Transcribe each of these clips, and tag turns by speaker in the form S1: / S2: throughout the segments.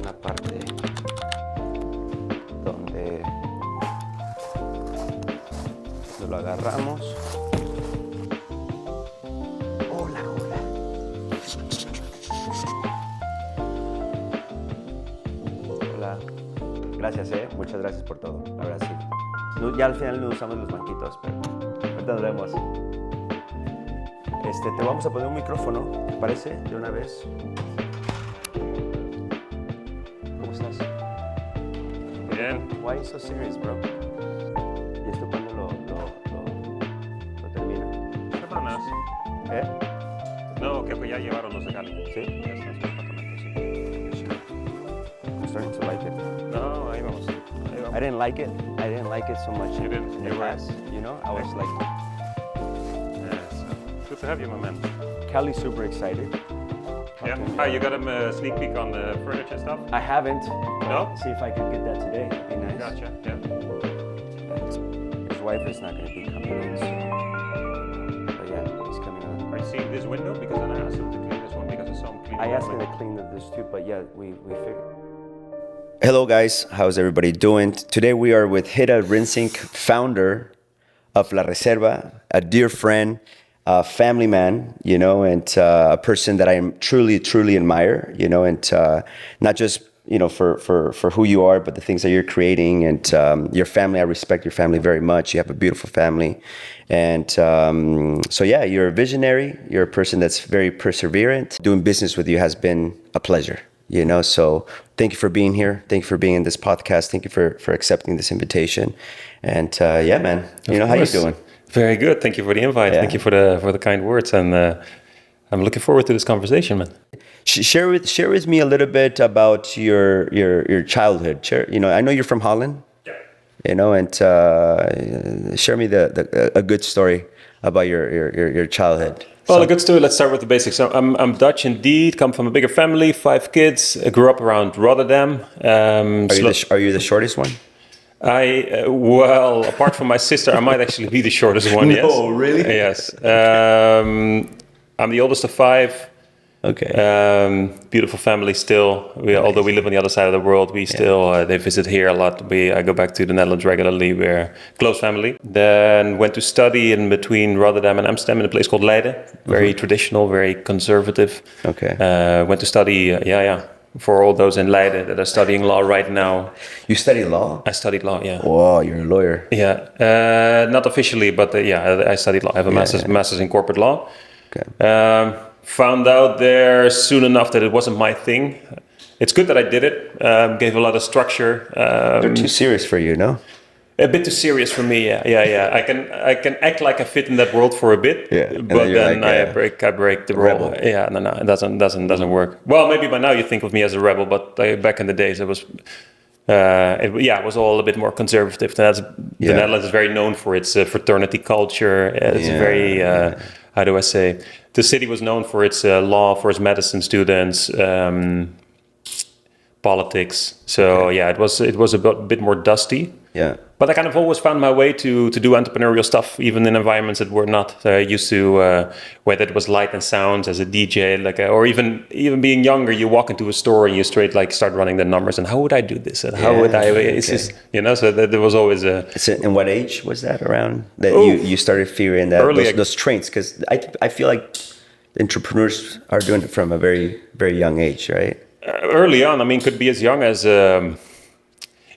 S1: una parte donde lo agarramos. Hola, hola. Hola. Gracias, muchas gracias por todo. La verdad sí. Ya al final no usamos los banquitos, pero ahorita nos vemos. Te vamos a poner un micrófono, ¿te parece? De una vez. ¿Cómo estás?
S2: Bien.
S1: Why are you so serious, bro? ¿Y esto cuándo lo termina?
S2: Semanas. No, que pues ya llevaron los de Cali.
S1: ¿Sí?
S2: Ya están en su apartamento, sí.
S1: I'm starting to like it.
S2: No, ahí vamos.
S1: I didn't like it. I didn't like it so much
S2: You didn't?
S1: in the
S2: You were-
S1: past. You know, I was like,
S2: Yes. Good to have you, my man.
S1: Cali's super excited.
S2: Yeah.
S1: Talking,
S2: Ah, you got him a sneak peek on the furniture stuff?
S1: I haven't.
S2: No?
S1: See if I can get that today. It'd be nice.
S2: Gotcha. Yeah.
S1: His wife is not going to be coming in soon. But yeah, he's coming on.
S2: Are you seeing this window? Because then I asked him to clean this one because I saw him clean.
S1: I asked him to clean this too, but yeah, we figured. Hello guys, how's everybody doing? Today we are with Hidde Rensink, founder of La Reserva, a dear friend, a family man, you know, and a person that I truly admire, you know, and not just, you know, for who you are, but the things that you're creating, and your family. I respect your family very much. You have a beautiful family, and so yeah, you're a visionary. You're a person that's very perseverant. Doing business with you has been a pleasure, you know. So thank you for being here. Thank you for being in this podcast. Thank you for accepting this invitation. And yeah, man, you know, how you doing?
S2: Very good. Thank you for the invite.
S1: Yeah.
S2: Thank you for the kind words, and I'm looking forward to this conversation, man.
S1: Share with me a little bit about your childhood. You know, I know you're from Holland.
S2: Yeah.
S1: You know, and share me a good story about your childhood.
S2: Well, a good story. Let's start with the basics. So I'm Dutch indeed. Come from a bigger family, 5 kids. I grew up around Rotterdam.
S1: Are you the shortest one?
S2: Well, apart from my sister, I might actually be the shortest one. Yes.
S1: No, really?
S2: Yes. I'm the oldest of 5.
S1: Okay.
S2: Beautiful family still. Although we live on the other side of the world, we still they visit here a lot. I go back to the Netherlands regularly. We're close family. Then went to study in between Rotterdam and Amsterdam in a place called Leiden. Very traditional, very conservative.
S1: Okay.
S2: Went to study. For all those in Leiden that are studying law right now.
S1: You study law?
S2: I studied law. Yeah.
S1: Whoa, you're a lawyer.
S2: Yeah. Not officially, but I studied law. I have a master's in corporate law.
S1: Okay.
S2: Found out there soon enough that it wasn't my thing. It's good that I did it. Gave a lot of structure.
S1: They're too serious for you, no?
S2: A bit too serious for me. Yeah. I can act like I fit in that world for a bit.
S1: Yeah.
S2: But then
S1: like
S2: I break the role.
S1: rebel.
S2: Yeah. No. It doesn't work. Well, maybe by now you think of me as a rebel, but back in the days it was. It was all a bit more conservative. The Netherlands is very known for its fraternity culture. It's very, how do I say? The city was known for its law, for its medicine students, politics. So it was a bit more dusty.
S1: Yeah.
S2: But I kind of always found my way to do entrepreneurial stuff, even in environments that were not. I used to, whether it was light and sounds as a DJ, or even being younger, you walk into a store and you straight start running the numbers. And how would I do this? And how would I? It's just, so there was always a.
S1: So in what age was that around that you started fearing that those traits? Because I feel like entrepreneurs are doing it from a very, very young age, right?
S2: Early on, I mean, could be as young as.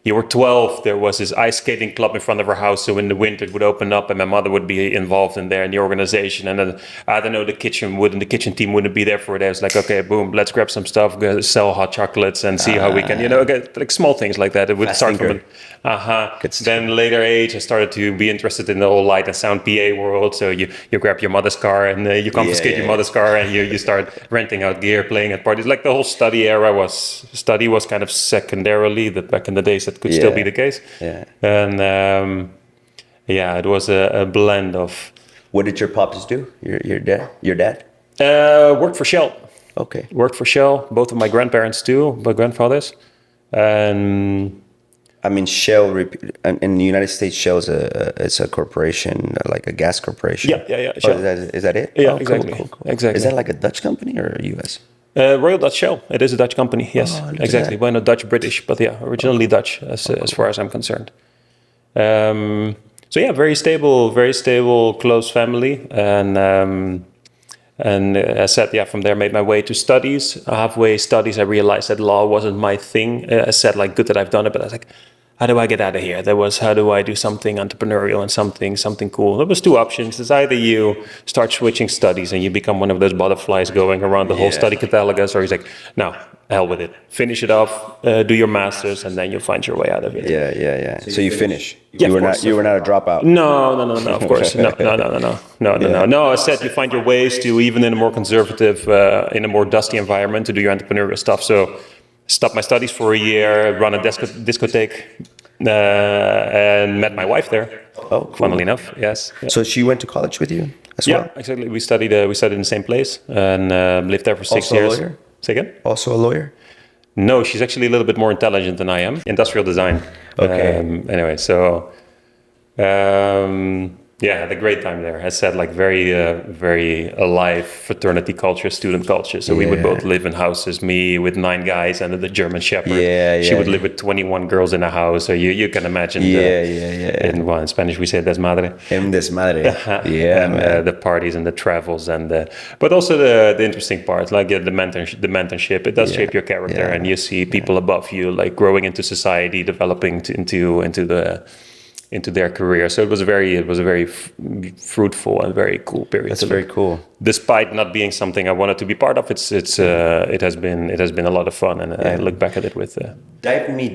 S2: You were 12, there was this ice skating club in front of our house. So in the winter it would open up and my mother would be involved in the organization. And then, I don't know, the kitchen team wouldn't be there for it. It was like, okay, boom, let's grab some stuff, go sell hot chocolates and see how we can, get like small things like that. It would start from Then later age, I started to be interested in the whole light and sound PA world. So you grab your mother's car and you confiscate your mother's car and you start renting out gear, playing at parties. Like the whole study was kind of secondarily, that back in the days that could still be the case.
S1: Yeah.
S2: And it was a blend of.
S1: What did your pops do? Your dad?
S2: Worked for Shell.
S1: Okay.
S2: Worked for Shell. Both of my grandparents too, my grandfathers. And
S1: I mean, Shell in the United States, Shell is a corporation, like a gas corporation.
S2: Yeah.
S1: Oh, is that it?
S2: Yeah,
S1: oh,
S2: exactly.
S1: Cool.
S2: Exactly.
S1: Is that like a Dutch company or a U.S.?
S2: Royal Dutch Shell. It is a Dutch company. Yes,
S1: look at
S2: exactly.
S1: that.
S2: Well, not Dutch British, but yeah, originally Dutch as far as I'm concerned. So yeah, very stable, close family, and as said, yeah, from there made my way to studies. Halfway studies, I realized that law wasn't my thing. I said, like, good that I've done it, but I was like, how do I get out of here? There was, how do I do something entrepreneurial and something cool? There was two options. It's either you start switching studies and you become one of those butterflies going around the whole study catalogus, or he's like, no, hell with it. Finish it off, do your masters, and then you'll find your way out of it.
S1: Yeah. So you finish.
S2: Yeah,
S1: You
S2: of
S1: were
S2: course.
S1: not. You were not a dropout.
S2: No, of course. No, I said you find your ways to, even in a more conservative, in a more dusty environment, to do your entrepreneurial stuff. So stopped my studies for a year, run a discotheque, and met my wife there.
S1: Oh, cool.
S2: Funnily enough, yes. Yeah.
S1: So she went to college with you as
S2: Yeah,
S1: well?
S2: exactly. We studied in the same place and lived there for 6
S1: Also a
S2: years.
S1: lawyer?
S2: Say again?
S1: Also a lawyer?
S2: No, she's actually a little bit more intelligent than I am. Industrial design.
S1: Okay.
S2: Anyway, so yeah, had a great time there. As said, like very alive fraternity culture, student culture. So we would both live in houses. Me with 9 guys and the German Shepherd. She would live with 21 girls in a house. So you can imagine. In Spanish we say desmadre.
S1: En desmadre. Yeah,
S2: and,
S1: man.
S2: the parties and the travels but also the interesting part, like the mentorship. It does shape your character, and you see people above you like growing into society, developing into their career. So it was a very fruitful and very cool period.
S1: That's very cool.
S2: Despite not being something I wanted to be part of, it has been a lot of fun, and I look back at it with.
S1: Dive me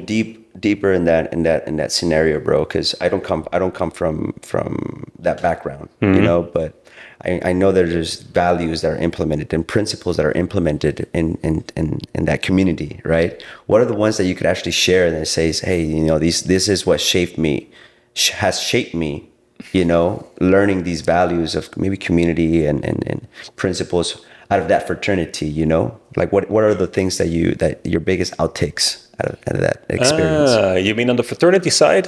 S1: deeper in that scenario, bro. Because I don't come from that background, you know. But I know that there's values that are implemented and principles that are implemented in that community, right? What are the ones that you could actually share that says, hey, you know, this is what has shaped me, you know, learning these values of maybe community and principles out of that fraternity, you know? Like what are the things that your biggest outtakes out of that experience?
S2: You mean on the fraternity side?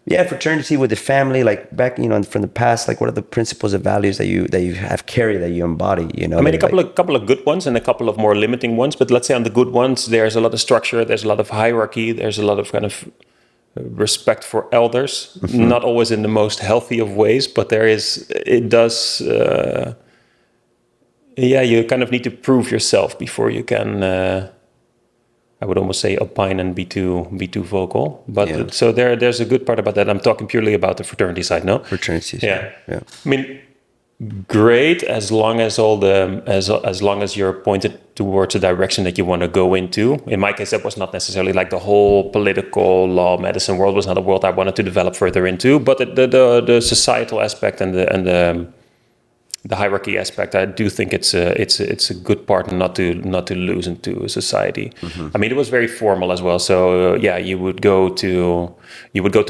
S1: Yeah, fraternity with the family, like back, you know, from the past, like what are the principles and values that you have carried, that you embody, you know?
S2: I mean, a couple of good ones and a couple of more limiting ones, but let's say on the good ones, there's a lot of structure, there's a lot of hierarchy, there's a lot of kind of respect for elders, not always in the most healthy of ways, but you kind of need to prove yourself before you can, I would almost say, opine and be too vocal. But so there's a good part about that. I'm talking purely about the fraternity side, no?
S1: Fraternity.
S2: Yeah.
S1: I
S2: mean, great as long as as long as you're pointed towards a direction that you want to go into. In my case, that was not necessarily like the whole political law medicine world was not a world I wanted to develop further into, but the societal aspect and the hierarchy aspect, I do think it's a good part not to lose into society. I mean, it was very formal as well. So you would go to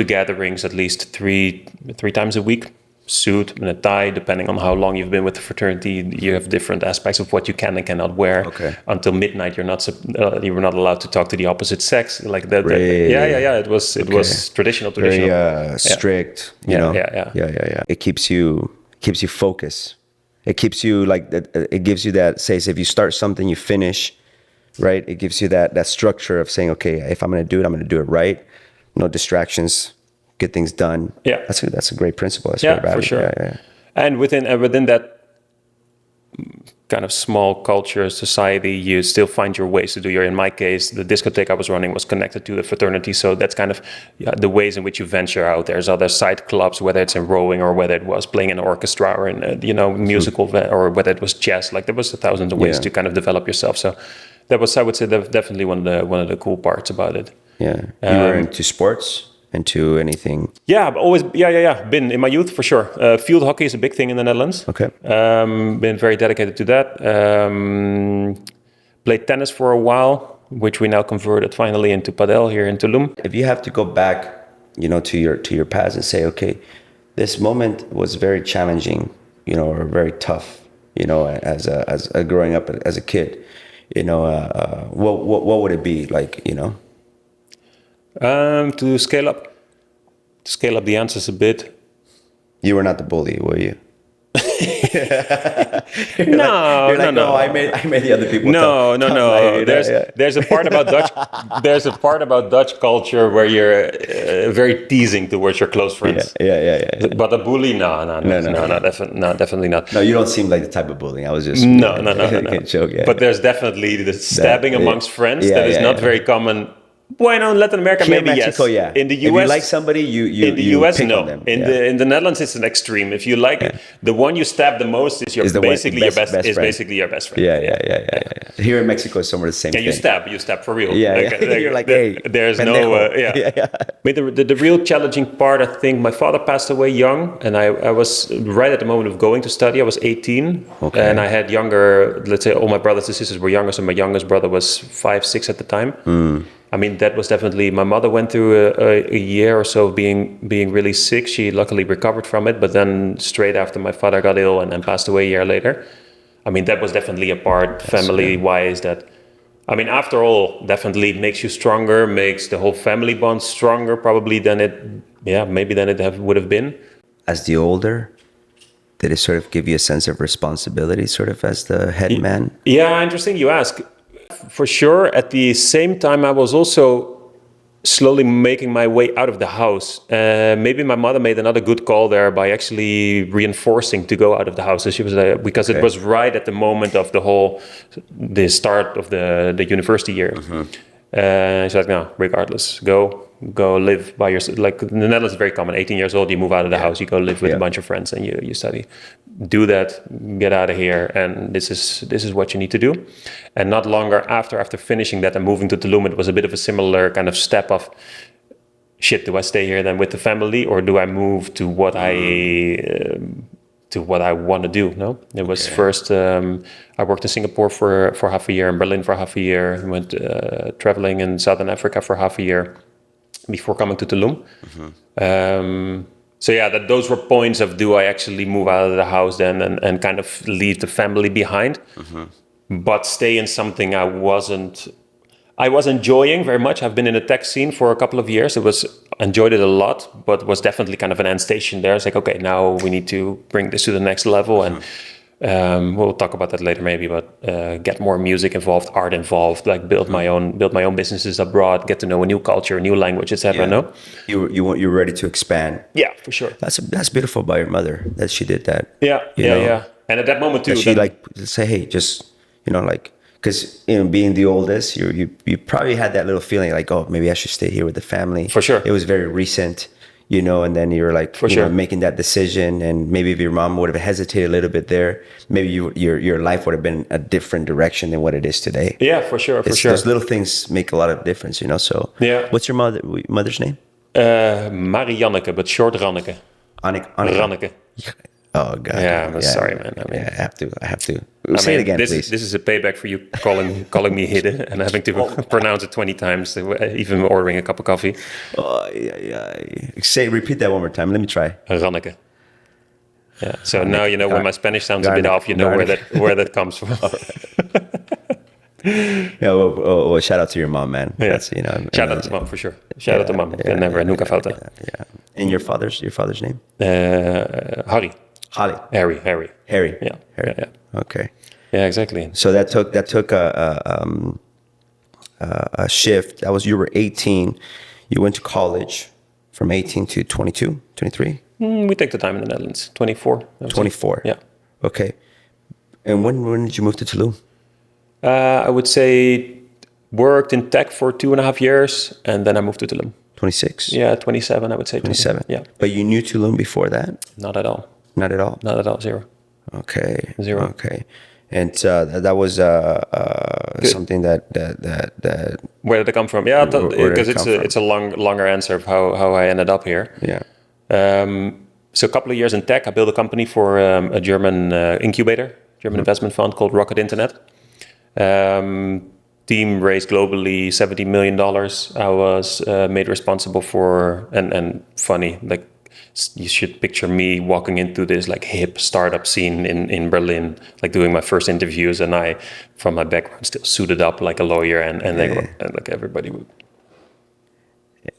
S2: gatherings at least three times a week. Suit and a tie, depending on how long you've been with the fraternity. You have different aspects of what you can and cannot wear.
S1: Okay.
S2: Until midnight, you were not allowed to talk to the opposite sex. Like that.
S1: Really?
S2: Yeah. It was traditional.
S1: Very strict. You know.
S2: Yeah.
S1: It keeps you focused. It keeps you like it gives you that, says if you start something, you finish, right? It gives you that structure of saying, okay, if I'm going to do it, I'm going to do it right. No distractions. Get things done.
S2: Yeah,
S1: that's a great principle. That's very valuable.
S2: For sure.
S1: Yeah.
S2: And within that kind of small culture society, you still find your ways to do your. In my case, the discotheque I was running was connected to the fraternity, so that's kind of the ways in which you venture out. There's other side clubs, whether it's in rowing or whether it was playing in an orchestra or in musical or whether it was jazz. Like there was 1,000 ways to kind of develop yourself. So that was, I would say, definitely one of the cool parts about it.
S1: Yeah, you were into sports. Into anything?
S2: Yeah, always. Yeah. Been in my youth for sure. Field hockey is a big thing in the Netherlands.
S1: Okay.
S2: Been very dedicated to that. Played tennis for a while, which we now converted finally into padel here in Tulum.
S1: If you have to go back, you know, to your past and say, okay, this moment was very challenging, you know, or very tough, you know, as a growing up as a kid, you know, what would it be like, you know?
S2: To scale up the answers a bit.
S1: You were not the bully, were you?
S2: No,
S1: you're
S2: no,
S1: like,
S2: no.
S1: oh, I made the other people
S2: No, no,
S1: come
S2: no.
S1: like that. Yeah.
S2: There's a part about Dutch culture where you're very teasing towards your close
S1: Yeah,
S2: friends.
S1: yeah.
S2: But a bully, no, no, no,
S1: No, no,
S2: no, no,
S1: no.
S2: no, definitely not.
S1: No, you don't seem like the type of bullying. I was just
S2: No, no, no, no, no.
S1: joke. Yeah,
S2: But there's definitely the
S1: that.
S2: stabbing
S1: Yeah,
S2: amongst friends that is not
S1: yeah.
S2: very common. Bueno, in Latin America,
S1: Here in
S2: maybe
S1: Mexico,
S2: yes.
S1: yeah.
S2: In the
S1: If you like
S2: U.S.,
S1: somebody,
S2: in the
S1: you
S2: U.S.,
S1: pick on
S2: no.
S1: them.
S2: In
S1: Yeah.
S2: the Netherlands, it's an extreme. If you like it, the one you stab the most is your
S1: Is the one
S2: basically your best
S1: best
S2: is
S1: friend.
S2: basically your best friend.
S1: Yeah. Here in Mexico, it's somewhere the same
S2: Yeah,
S1: thing.
S2: you stab for real.
S1: Yeah, yeah. You're like, hey,
S2: there's
S1: pendejo.
S2: no, yeah.
S1: Yeah.
S2: I mean, the real challenging part, I think, my father passed away young, and I was right at the moment of going to study. I was 18,
S1: Okay.
S2: and I had younger, let's say all my brothers and sisters were younger, so my youngest brother was 5, 6 at the time. I mean, that was definitely, my mother went through a year or so of being really sick. She luckily recovered from it, but then straight after my father got ill and then passed away a year later. I mean, that was definitely a part family-wise that, I mean, after all, definitely makes you stronger, makes the whole family bond stronger probably than it, maybe than it would have been.
S1: As the older, did it sort of give you a sense of responsibility, sort of as the head man?
S2: Yeah, interesting you ask. For sure, at the same time, I was also slowly making my way out of the house. Maybe my mother made another good call there by actually reinforcing to go out of the house. So she was because it was right at the moment of the start of the university year. She's like, no, regardless, go live by yourself. Like in the Netherlands, it's very common. 18 years old, you move out of the house, you go live with a bunch of friends, and you study. Do that, get out of here, and this is what you need to do. And not longer after finishing that and moving to Tulum, it was a bit of a similar kind of step of, shit, do I stay here then with the family, or do I move to what I want to do? No, it was first. I worked in Singapore for half a year, in Berlin for half a year. Went traveling in Southern Africa for half a year before coming to Tulum. So yeah, those were points of, do I actually move out of the house then and kind of leave the family behind, but stay in something I was enjoying very much. I've been in the tech scene for a couple of years. Enjoyed it a lot, but was definitely kind of an end station there. It's like, okay, now we need to bring this to the next level. And we'll talk about that later maybe, but get more music involved, art involved, like build my own businesses abroad, get to know a new culture, a new language, etc. No?
S1: You were ready to expand.
S2: Yeah, for sure.
S1: That's beautiful by your mother that she did that.
S2: Yeah. And at that moment too,
S1: that she like say, hey, just like, because being the oldest, you probably had that little feeling like, oh, maybe I should stay here with the family.
S2: For sure.
S1: It was very recent, and then you're like, making that decision, and maybe if your mom would have hesitated a little bit there, maybe your life would have been a different direction than what it is today.
S2: Yeah, for sure.
S1: Those little things make a lot of difference, So
S2: yeah.
S1: What's your mother's name?
S2: Marianneke, but short Ranneke. Ranneke.
S1: Oh God!
S2: Yeah, I'm sorry, man. I mean,
S1: I have to. Say it again, please.
S2: This is a payback for you calling me Hidde and having to pronounce it 20 times, even ordering a cup of coffee.
S1: Oh yeah. Repeat that one more time. Let me try.
S2: Ranneke. Yeah. So now you know when my Spanish sounds a bit off. You know where that comes from.
S1: Yeah. Well, shout out to your mom, man.
S2: Yeah.
S1: That's,
S2: shout out to mom for sure. Shout out to mom. Nunca falta.
S1: Yeah. And your father's name?
S2: Harry. Harry.
S1: Yeah.
S2: Harry. Yeah.
S1: Okay.
S2: Yeah, exactly.
S1: So that took a shift. You were 18. You went to college from 18 to 22, 23?
S2: We take the time in the Netherlands. 24.
S1: 24.
S2: Yeah.
S1: Okay. And when did you move to Tulum?
S2: I would say worked in tech for 2.5 years, and then I moved to Tulum.
S1: 26?
S2: Yeah, 27, I would say.
S1: 27.
S2: Yeah.
S1: But you knew Tulum before that?
S2: Not at all.
S1: Not at all?
S2: Not at all. Zero.
S1: Okay.
S2: Zero.
S1: Okay. And that was something that
S2: Where did it come from? Yeah, because it's a longer answer of how I ended up here.
S1: Yeah.
S2: So a couple of years in tech, I built a company for a German incubator, German investment fund called Rocket Internet. Team raised globally $70 million. I was made responsible for, and funny, like you should picture me walking into this like hip startup scene in Berlin, like doing my first interviews, and I, from my background, still suited up like a lawyer, and they were, and like everybody would.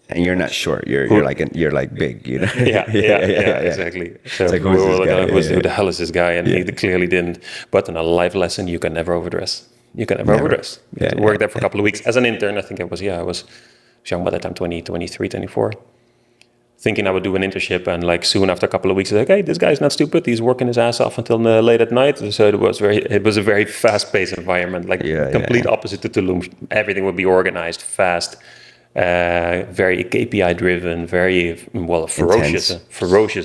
S1: And you're not short. You're like big. You know.
S2: Exactly. So
S1: It's like,
S2: we
S1: who's
S2: were
S1: this
S2: like,
S1: guy?
S2: who the hell is this guy? And he clearly didn't. But in a life lesson, you can never overdress. You can never overdress.
S1: Yeah,
S2: Worked there for a couple of weeks as an intern. I think I was young by that time, 23, 24. Thinking I would do an internship, and like soon after a couple of weeks, like, hey, this guy's not stupid. He's working his ass off until late at night. So it was a very fast-paced environment, like complete opposite to Tulum. Everything would be organized, fast, very KPI driven, very ferocious,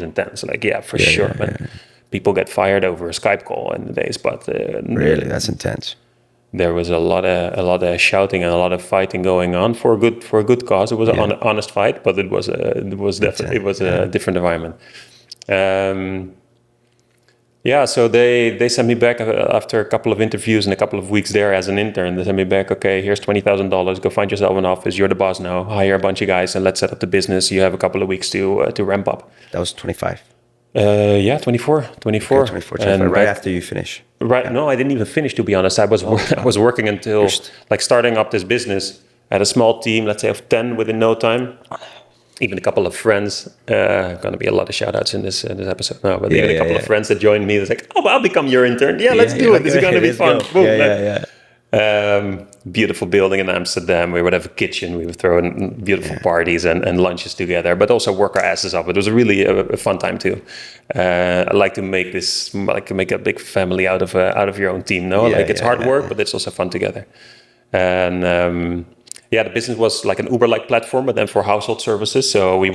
S2: intense. Like for sure. Man. People get fired over a Skype call in the days, but
S1: really, that's intense.
S2: There was a lot of shouting and a lot of fighting going on for a good cause. It was an honest fight, but it was a different environment. So they sent me back after a couple of interviews and a couple of weeks there as an intern. They sent me back. Okay, here's $20,000. Go find yourself an office. You're the boss now. Hire a bunch of guys and let's set up the business. You have a couple of weeks to ramp up.
S1: That was 25.
S2: 24.
S1: Okay, 24, 25, and right after you finish.
S2: Right. Yeah. No, I didn't even finish, to be honest. I was working until like starting up this business. I had a small team, let's say of 10 within no time. Even a couple of friends. Going to be a lot of shout outs in this episode now, but even a couple of friends that joined me. It's like, oh, I'll become your intern. Yeah, let's do it. This is going to be fun. Boom, beautiful building in Amsterdam. We would have a kitchen. We would throw in beautiful parties and lunches together, but also work our asses off. It was really a fun time too. I like to make a big family out of your own team. No, it's hard work, but it's also fun together. And the business was like an Uber-like platform, but then for household services. So we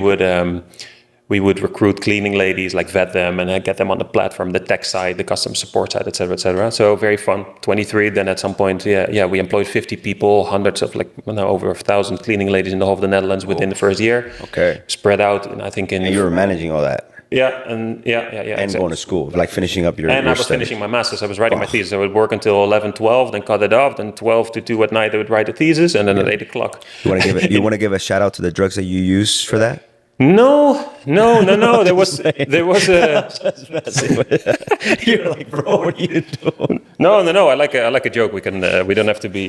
S2: would recruit cleaning ladies, like vet them and get them on the platform, the tech side, the customer support side, et cetera, et cetera. So very fun. 23, then at some point, we employed 50 people, hundreds of over 1,000 cleaning ladies in the whole of the Netherlands within the first year.
S1: Okay.
S2: Spread out, and I think
S1: And you were managing all that.
S2: And
S1: exactly. Going to school, like finishing up your
S2: And
S1: your
S2: I was finishing my master's. I was writing my thesis. I would work until 11, 12, then cut it off. Then 12 to 2 at night, I would write the thesis, and then at 8 o'clock.
S1: You want to give a shout out to the drugs that you use for that?
S2: No. There was a.
S1: You're like, bro, what are you doing?
S2: No. I like a joke. We don't have to be.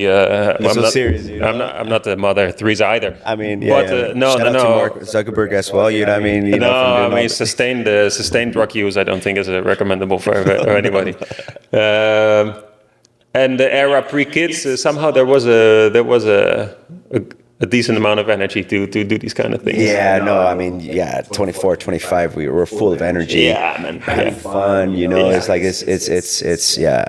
S1: Serious. You know?
S2: I'm not the Mother Teresa either.
S1: I mean,
S2: Shout out to
S1: Mark Zuckerberg as well. You know what I mean?
S2: Sustained drug use, I don't think is recommendable for anybody. And the era pre-kids, somehow there was a decent amount of energy to do these kind of things.
S1: 24, 25, we were full of energy.
S2: Yeah, man.
S1: Having fun, it's like, it's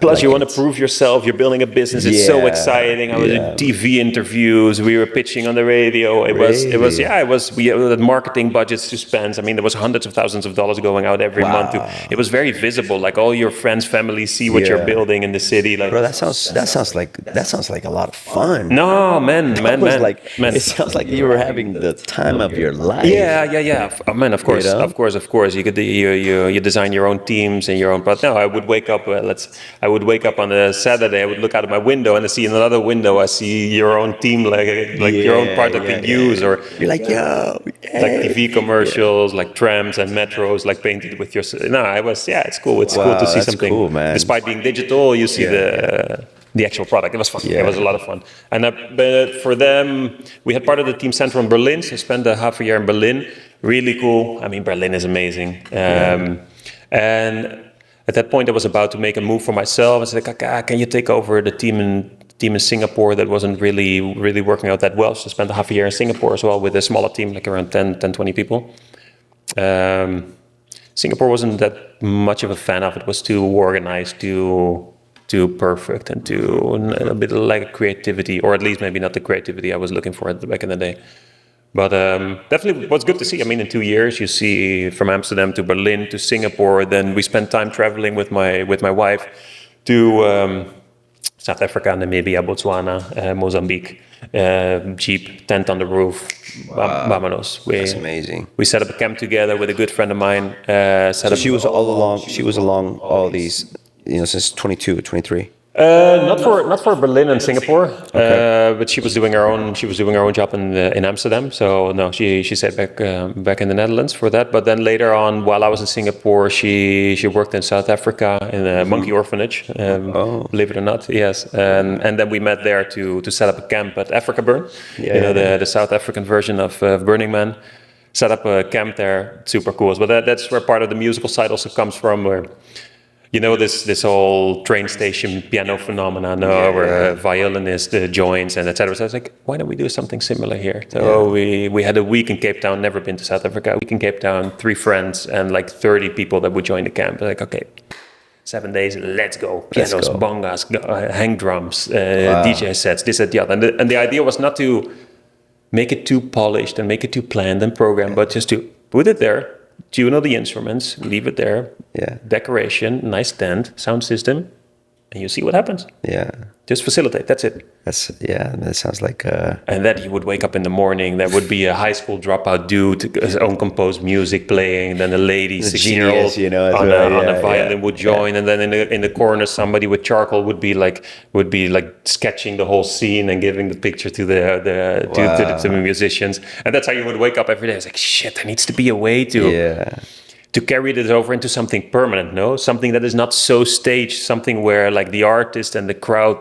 S2: Plus, you want to prove yourself. You're building a business. It's so exciting. I was in TV interviews. We were pitching on the radio. We had marketing budgets to spend. I mean, there was hundreds of thousands of dollars going out every month. It was very visible. Like all your friends, family see what you're building in the city. Like,
S1: bro, that sounds like a lot of fun.
S2: No, man.
S1: It sounds like you were having the time of your life.
S2: Yeah. Man, of course. You could you design your own teams and your own. But no, I would wake up. I would wake up on a Saturday. I would look out of my window and I see in another window. I see your own team, like your own product they use, or
S1: you're like,
S2: like TV commercials, like trams and metros, like painted with your. No, it's cool. It's cool to see something.
S1: Cool, man.
S2: Despite being digital, you see the actual product. It was fun. It was a lot of fun. And but for them, we had part of the team center in Berlin. So I spent a half a year in Berlin. Really cool. I mean, Berlin is amazing. And at that point, I was about to make a move for myself. I said, like, can you take over the team in Singapore that wasn't really working out that well? So I spent a half a year in Singapore as well with a smaller team, like around 10, 20 people. Singapore wasn't that much of a fan of it. It was too organized, too perfect, and a bit of like creativity, or at least maybe not the creativity I was looking for back in the day. But definitely was good to see. I mean, in 2 years, you see from Amsterdam to Berlin to Singapore. Then we spent time traveling with my wife to South Africa, Namibia, Botswana, Mozambique. Jeep, tent on the roof, vámonos.
S1: That's amazing.
S2: We set up a camp together with a good friend of mine.
S1: She was along all these, since 22, 23.
S2: Not for Berlin and Singapore,
S1: Okay.
S2: but she was doing her own job in Amsterdam. So no, she stayed back in the Netherlands for that. But then later on, while I was in Singapore, she worked in South Africa in a monkey orphanage.
S1: Oh.
S2: Believe it or not, yes. And then we met there to set up a camp at Africa Burn.
S1: Yeah.
S2: The South African version of Burning Man. Set up a camp there, super cool. But that's where part of the musical side also comes from, where this whole train station piano phenomenon, where a violinist joins and etc. So I was like, why don't we do something similar here? So we had a week in Cape Town, never been to South Africa. A week in Cape Town, 3 friends and like 30 people that would join the camp. Like, okay, 7 days, let's go. Pianos,
S1: go.
S2: bongas, hang drums, DJ sets, this and the other. And the idea was not to make it too polished and make it too planned and programmed, but just to put it there, tune all the instruments, leave it there.
S1: Yeah.
S2: Decoration, nice tent, sound system, and you see what happens.
S1: Yeah.
S2: Just facilitate. That's it.
S1: That sounds like
S2: And then you would wake up in the morning. There would be a high school dropout dude, his own composed music playing. Then a lady, 16-year-old,
S1: genius,
S2: on a violin would join.
S1: Yeah.
S2: And then in the corner, somebody with charcoal would be like sketching the whole scene and giving the picture to the musicians. And that's how you would wake up every day. It's like, shit, there needs to be a way to carry this over into something permanent, no? Something that is not so staged, something where like the artist and the crowd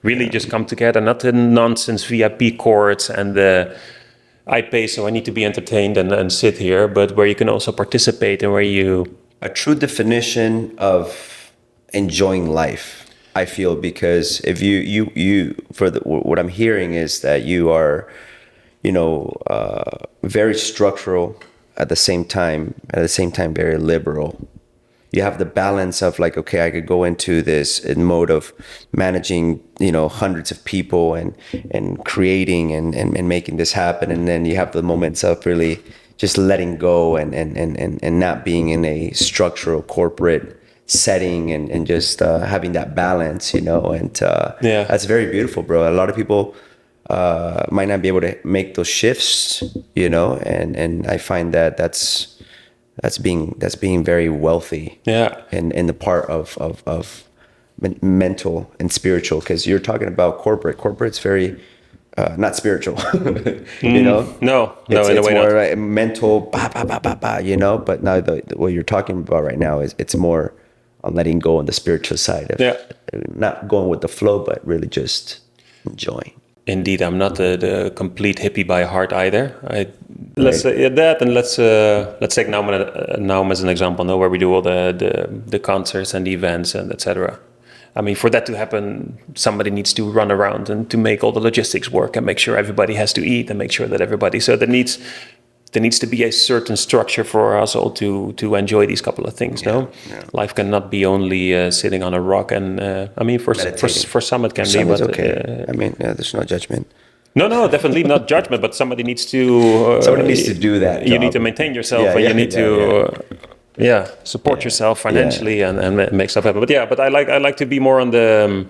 S2: really just come together, not the nonsense VIP chords and I pay so I need to be entertained and sit here, but where you can also participate and where you...
S1: A true definition of enjoying life, I feel, because if what I'm hearing is that you are, very structural at the same time very liberal. You have the balance of like, okay, I could go into this in mode of managing, hundreds of people and creating and making this happen. And then you have the moments of really just letting go and not being in a structural corporate setting and just having that balance, that's very beautiful, bro. A lot of people might not be able to make those shifts, and I find that's being very wealthy, in the part of mental and spiritual, because you're talking about corporate's very not spiritual.
S2: No,
S1: it's
S2: in a way
S1: more
S2: not.
S1: like mental, but now what you're talking about right now is it's more on letting go on the spiritual side of not going with the flow, but really just enjoying.
S2: Indeed, I'm not the complete hippie by heart either. Let's say that, and let's take Naum as an example, where we do all the concerts and the events and etc. I mean, for that to happen, somebody needs to run around and to make all the logistics work and make sure everybody has to eat and make sure that everybody. So there needs to be a certain structure for us all to enjoy these couple of things. No, life cannot be only sitting on a rock. And I mean, for some it can be, but
S1: okay. There's no judgment.
S2: No, definitely not judgment. But somebody needs to.
S1: Somebody needs to do that.
S2: You need to maintain yourself, and you need to. Support yourself financially and make stuff happen. But I like to be more on the.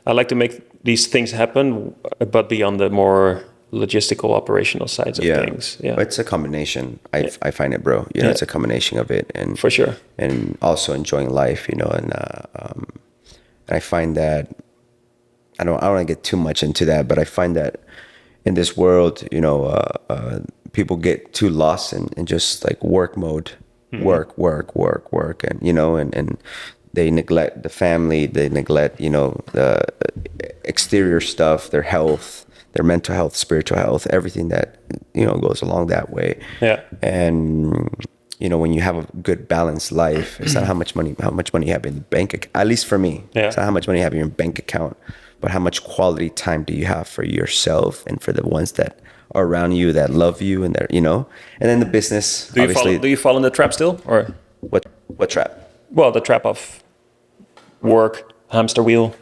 S2: I like to make these things happen, but be on the more logistical, operational sides of things. Yeah,
S1: it's a combination. I find it, bro. It's a combination of it, and
S2: for sure,
S1: and also enjoying life. And I find that I don't want to get too much into that, but I find that in this world, people get too lost in just like work mode, work, and they neglect the family, they neglect the exterior stuff, their health, their mental health, spiritual health, everything that goes along that way. And when you have a good balanced life, it's not how much money you have in the bank account. At least for me, it's not how much money you have in your bank account, but how much quality time do you have for yourself and for the ones that are around you that love you and that and then the business.
S2: Do you fall in the trap still, or
S1: what trap?
S2: Well, the trap of work, hamster wheel.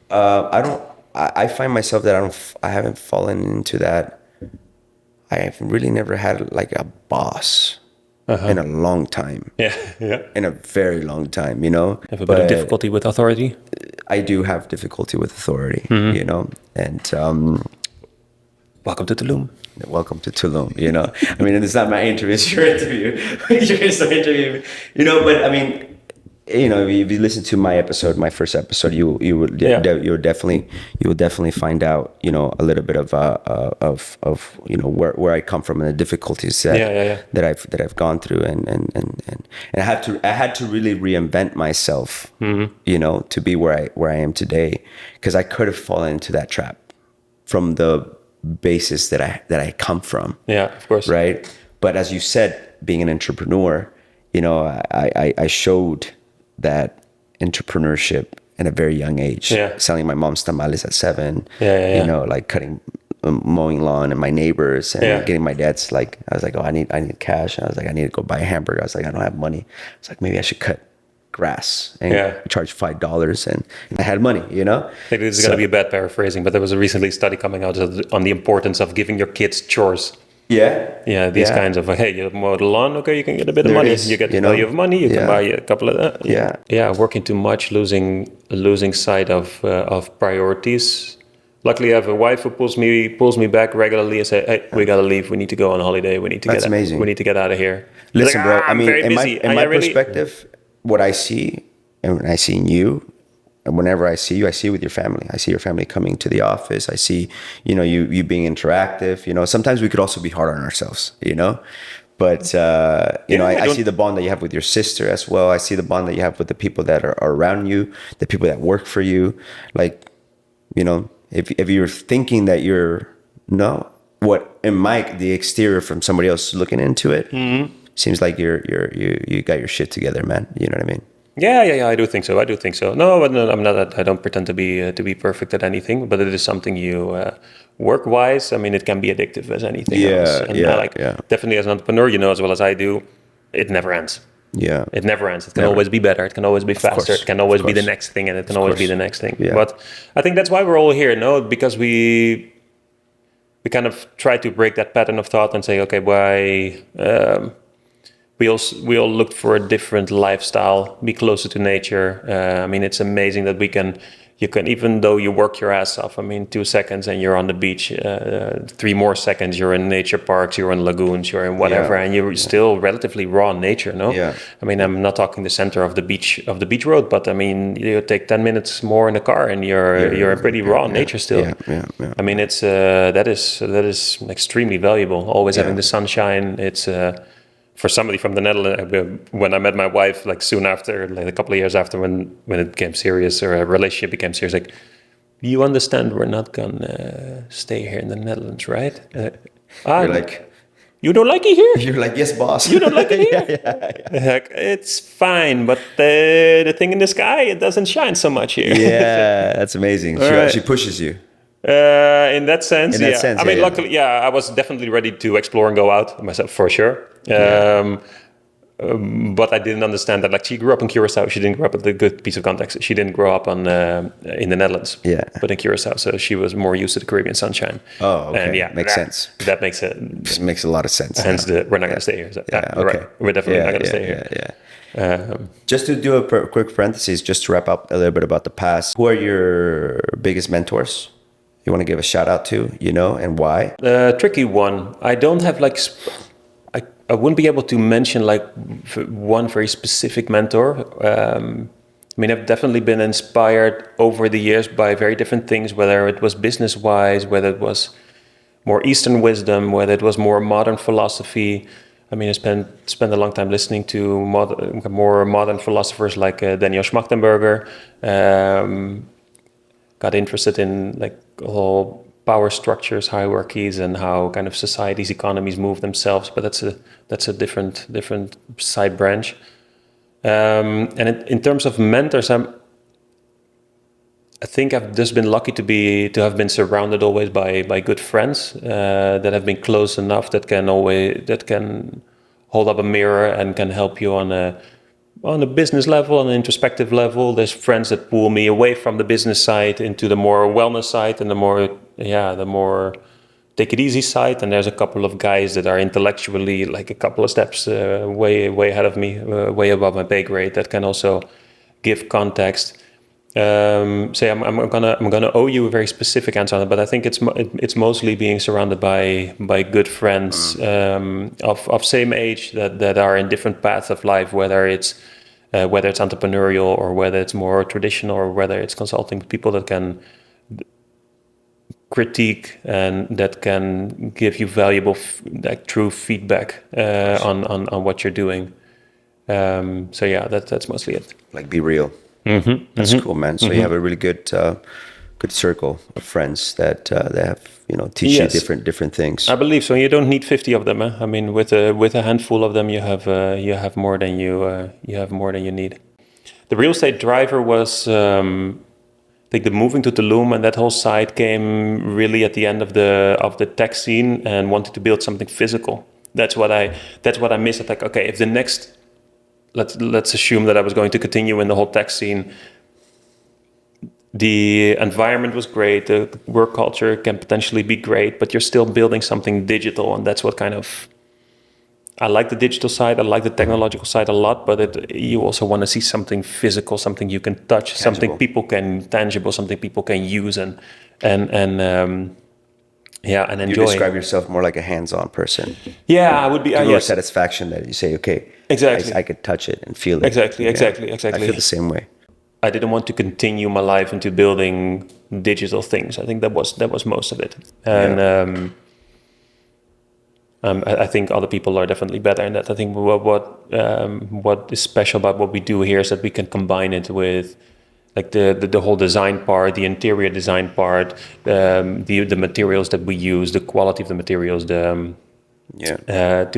S1: I don't. I find myself that I haven't fallen into that. I have really never had like a boss in a long time. In a very long time,
S2: Have a bit of difficulty with authority?
S1: I do have difficulty with authority, and
S2: welcome to Tulum.
S1: Welcome to Tulum, I mean, it's not my interview, it's your interview. You're still interviewing me, but I mean, if you listen to my first episode, you would you will definitely find out, a little bit of where I come from and the difficulties that I've gone through, and I had to really reinvent myself, to be where I am today, because I could have fallen into that trap from the basis that I come from.
S2: Yeah, of course.
S1: Right. But as you said, being an entrepreneur, I showed that entrepreneurship at a very young age.
S2: Yeah.
S1: Selling my mom's tamales at 7. Like cutting, mowing lawn and my neighbors, and getting my dad's, like, I was like, oh, I need cash. And I was like, I need to go buy a hamburger. I was like, I don't have money. It's like, maybe I should cut grass and charge $5, and I had money,
S2: Maybe this is going to be a bad paraphrasing, but there was a recently study coming out on the importance of giving your kids chores. These kinds of, hey, you mow the lawn, okay, you can get a bit of money. You get the value of money, you can buy a couple of that. Working too much, losing sight of priorities. Luckily, I have a wife who pulls me back regularly and say, hey, we gotta leave, we need to go on holiday, we need to get out of here.
S1: Listen,
S2: like,
S1: bro, I mean, in my
S2: really
S1: perspective, what I see, and I see in you, and whenever I see you, I see with your family. I see your family coming to the office. I see, you being interactive. Sometimes we could also be hard on ourselves, But, I see the bond that you have with your sister as well. I see the bond that you have with the people that are around you, the people that work for you. Like, if you're thinking that you're, the exterior from somebody else looking into it, seems like you got your shit together, man. You know what I mean?
S2: Yeah, I do think so. No, but no, I'm not. I don't pretend to be perfect at anything, but it is something you work-wise. I mean, it can be addictive as anything else. And definitely as an entrepreneur, as well as I do, it never ends.
S1: Yeah,
S2: it never ends. It can always be better. It can always be faster. It can always be the next thing, and it can always be the next thing.
S1: Yeah.
S2: But I think that's why we're all here, because we kind of try to break that pattern of thought and say, okay, why? We all looked for a different lifestyle, be closer to nature. I mean, it's amazing that you can, even though you work your ass off, 2 seconds and you're on the beach, 3 more seconds, you're in nature parks, you're in lagoons, you're in whatever, and you're still relatively raw in nature, no?
S1: Yeah.
S2: I mean, I'm not talking the center of the beach road, but I mean, you take 10 minutes more in the car and you're in pretty raw nature still.
S1: Yeah.
S2: I mean, it's that is extremely valuable. Always having the sunshine. It's for somebody from the Netherlands, when I met my wife, like soon after, like a couple of years after, when it became serious, or a relationship became serious, like, you understand we're not gonna stay here in the Netherlands, right?
S1: You're like,
S2: you don't like it here?
S1: You're like, yes, boss.
S2: You don't like it here? Yeah. Like, it's fine, but the thing in the sky, it doesn't shine so much here.
S1: Yeah, that's amazing. She pushes you.
S2: In that sense, I mean, luckily, I was definitely ready to explore and go out myself, for sure. But I didn't understand that. Like, she grew up in Curacao. She didn't grow up, at the good piece of context, she didn't grow up in the Netherlands.
S1: Yeah.
S2: But in Curacao, so she was more used to the Caribbean sunshine.
S1: Oh, okay.
S2: And
S1: makes sense.
S2: That makes it.
S1: Makes a lot of sense.
S2: Hence, we're not going to stay here. So,
S1: okay.
S2: Right. We're definitely not going to stay here.
S1: Yeah. Just to do a quick parenthesis, just to wrap up a little bit about the past. Who are your biggest mentors? You want to give a shout out to, and why?
S2: Tricky one. I don't have I wouldn't be able to mention like one very specific mentor. I mean, I've definitely been inspired over the years by very different things, whether it was business-wise, whether it was more Eastern wisdom, whether it was more modern philosophy. I mean, I spent a long time listening to more modern philosophers like Daniel Schmachtenberger. Got interested in like all power structures, hierarchies, and how kind of societies, economies move themselves. But that's a different side branch. And in terms of mentors, I think I've just been lucky to have been surrounded always by good friends that have been close enough that can hold up a mirror and can help you on a business level, on an introspective level. There's friends that pull me away from the business side into the more wellness side and the more take it easy side. And there's a couple of guys that are intellectually like a couple of steps way ahead of me, way above my pay grade, that can also give context. I'm gonna owe you a very specific answer on it, but I think it's mostly being surrounded by good friends of same age that are in different paths of life, whether it's whether it's entrepreneurial or whether it's more traditional or whether it's consulting, people that can critique and that can give you valuable, like true feedback on what you're doing. So yeah, that's mostly it.
S1: Like be real. That's cool, man. So you have a really good circle of friends that have teach you different things.
S2: I believe so. You don't need 50 of them. I mean, with a handful of them, you have more than you need. The real estate driver was I think the moving to Tulum and that whole site came really at the end of the tech scene, and wanted to build something physical. That's what I miss. It's like, okay, if the next, let's assume that I was going to continue in the whole tech scene. The environment was great, the work culture can potentially be great, but you're still building something digital, and that's what kind of, I like the digital side, I like the technological side a lot, but you also want to see something physical, something you can touch,
S1: tangible.
S2: something people can, tangible, something people can use and enjoy.
S1: You describe yourself more like a hands-on person.
S2: Yeah, I would be.
S1: Your satisfaction that you say, okay,
S2: exactly,
S1: I could touch it and feel it.
S2: Exactly.
S1: I feel the same way.
S2: I didn't want to continue my life into building digital things. I think that was most of it, and I think other people are definitely better in that. I think what is special about what we do here is that we can combine it with like the whole design part, the interior design part, the materials that we use, the quality of the materials, to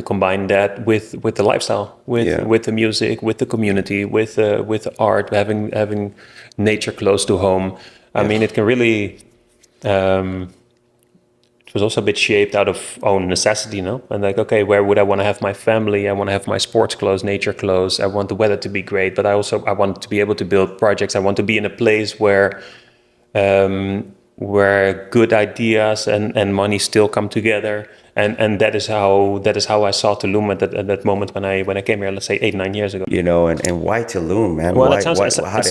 S2: combine that with the lifestyle, with the music, with the community, with the art, having nature close to home. I mean, it can really. It was also a bit shaped out of own necessity, and like, okay, where would I want to have my family? I want to have my sports clothes, nature clothes. I want the weather to be great, but I want to be able to build projects. I want to be in a place where good ideas and money still come together, and that is how I saw Tulum at that moment when I came here, let's say 8-9 years ago.
S1: And why Tulum, man?
S2: Well,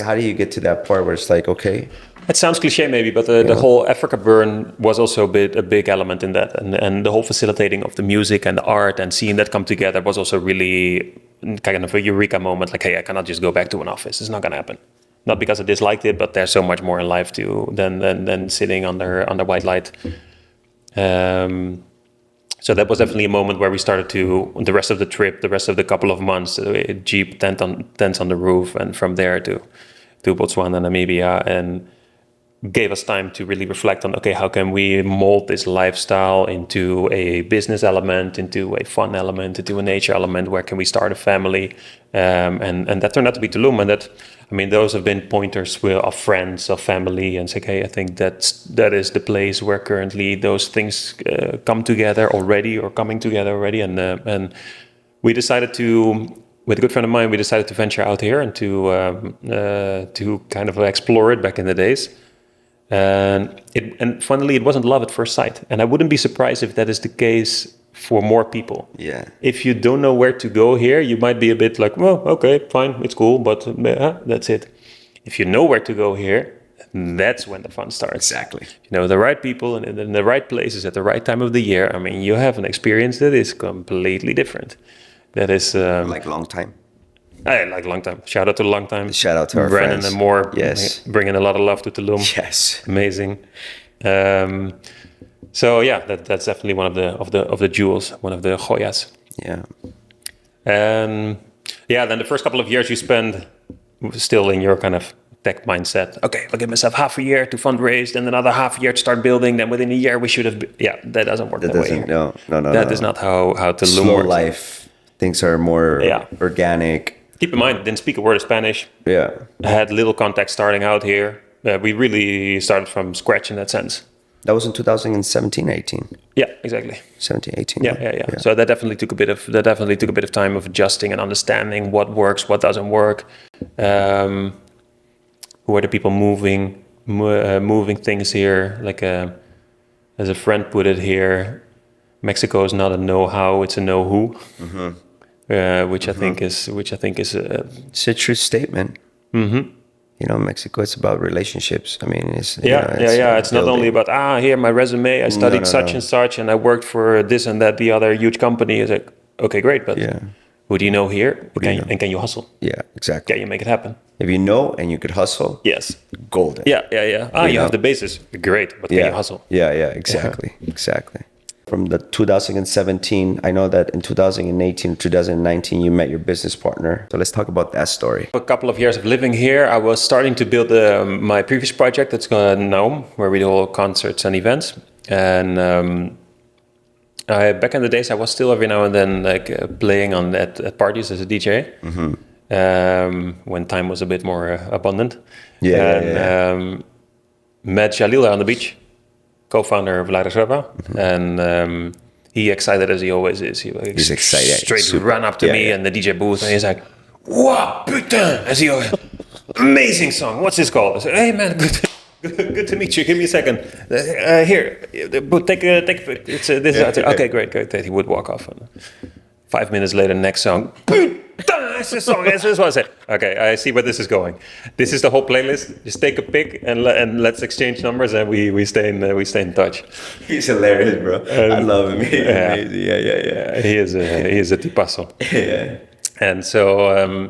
S1: how do you get to that part where it's like, okay?
S2: It sounds cliche maybe, but the whole Africa burn was also a big element in that. And the whole facilitating of the music and the art and seeing that come together was also really kind of a eureka moment. Like, hey, I cannot just go back to an office. It's not going to happen. Not because I disliked it, but there's so much more in life than sitting under white light. So that was definitely a moment where we started to, the rest of the trip, the rest of the couple of months, Jeep tents on the roof, and from there to Botswana, Namibia, and gave us time to really reflect on, okay, how can we mold this lifestyle into a business element, into a fun element, into a nature element? Where can we start a family? And that turned out to be Tulum. And that, I mean, those have been pointers of friends, of family, and say, okay, I think that is the place where currently those things come together already, or coming together already. And we decided to, with a good friend of mine, we decided to venture out here and to kind of explore it back in the days. And funnily, it wasn't love at first sight, and I wouldn't be surprised if that is the case for more people.
S1: Yeah.
S2: If you don't know where to go here, you might be a bit like, well, okay, fine, it's cool, but that's it. If you know where to go here, that's when the fun starts.
S1: Exactly.
S2: You know, the right people and in the right places at the right time of the year. I mean, you have an experience that is completely different. That is
S1: like long time.
S2: I like long time. Shout out to long time.
S1: Shout out to our
S2: Brennan
S1: friends.
S2: And more.
S1: Yes.
S2: Bringing a lot of love to Tulum.
S1: Yes.
S2: Amazing. So yeah, that's definitely one of the jewels, one of the joyas.
S1: Yeah.
S2: Then the first couple of years you spend still in your kind of tech mindset. Okay, I'll give myself half a year to fundraise, then another half a year to start building. Then within a year we should have. That doesn't work that way.
S1: No.
S2: That is not how Tulum
S1: Slow
S2: works.
S1: life. Things are more organic.
S2: Keep in mind, didn't speak a word of Spanish.
S1: Yeah.
S2: I had little contact starting out here. We really started from scratch in that sense.
S1: That was in 2017, 18.
S2: Yeah, exactly.
S1: 17, 18.
S2: Yeah. So that definitely took a bit of time of adjusting and understanding what works, what doesn't work. Who are the people moving things here? Like as a friend put it here, Mexico is not a know-how, it's a know-who. Mm-hmm. Which I think is
S1: It's a true statement.
S2: Mm-hmm.
S1: You know, Mexico, it's about relationships. I mean, it's
S2: It's not only about here my resume. I studied and such, and I worked for this and that, the other huge company. It's like, okay, great, but Who do you know here?
S1: do you know?
S2: And can you hustle?
S1: Yeah, exactly.
S2: Can you make it happen?
S1: If you know and you could hustle,
S2: Yes.
S1: golden.
S2: Yeah. Ah, you have the basis. Great, but can you hustle?
S1: Yeah, exactly. Exactly. From the 2017, I know that in 2018, 2019, you met your business partner. So let's talk about that story.
S2: A couple of years of living here, I was starting to build my previous project that's called Naum, where we do all concerts and events. And back in the days, I was still every now and then playing at parties as a DJ. When time was a bit more abundant. Met Jalil on the beach, co-founder of La Reserva, and he excited as he always is.
S1: He's excited.
S2: Straight ran up to me in the DJ booth, and he's like, "Wow, putain!" As he always, amazing song. What's this called? I said, "Hey man, good to meet you. Give me a second. Here, take a pic. It's this." I said, "Okay, great." He would walk off. And 5 minutes later, next song. That's the song. This is what I said. Okay, I see where this is going. This is the whole playlist. Just take a pic and let's exchange numbers, and we stay in touch.
S1: He's hilarious, bro. I love him. He's amazing. Yeah.
S2: He is a tipazo.
S1: Yeah.
S2: And so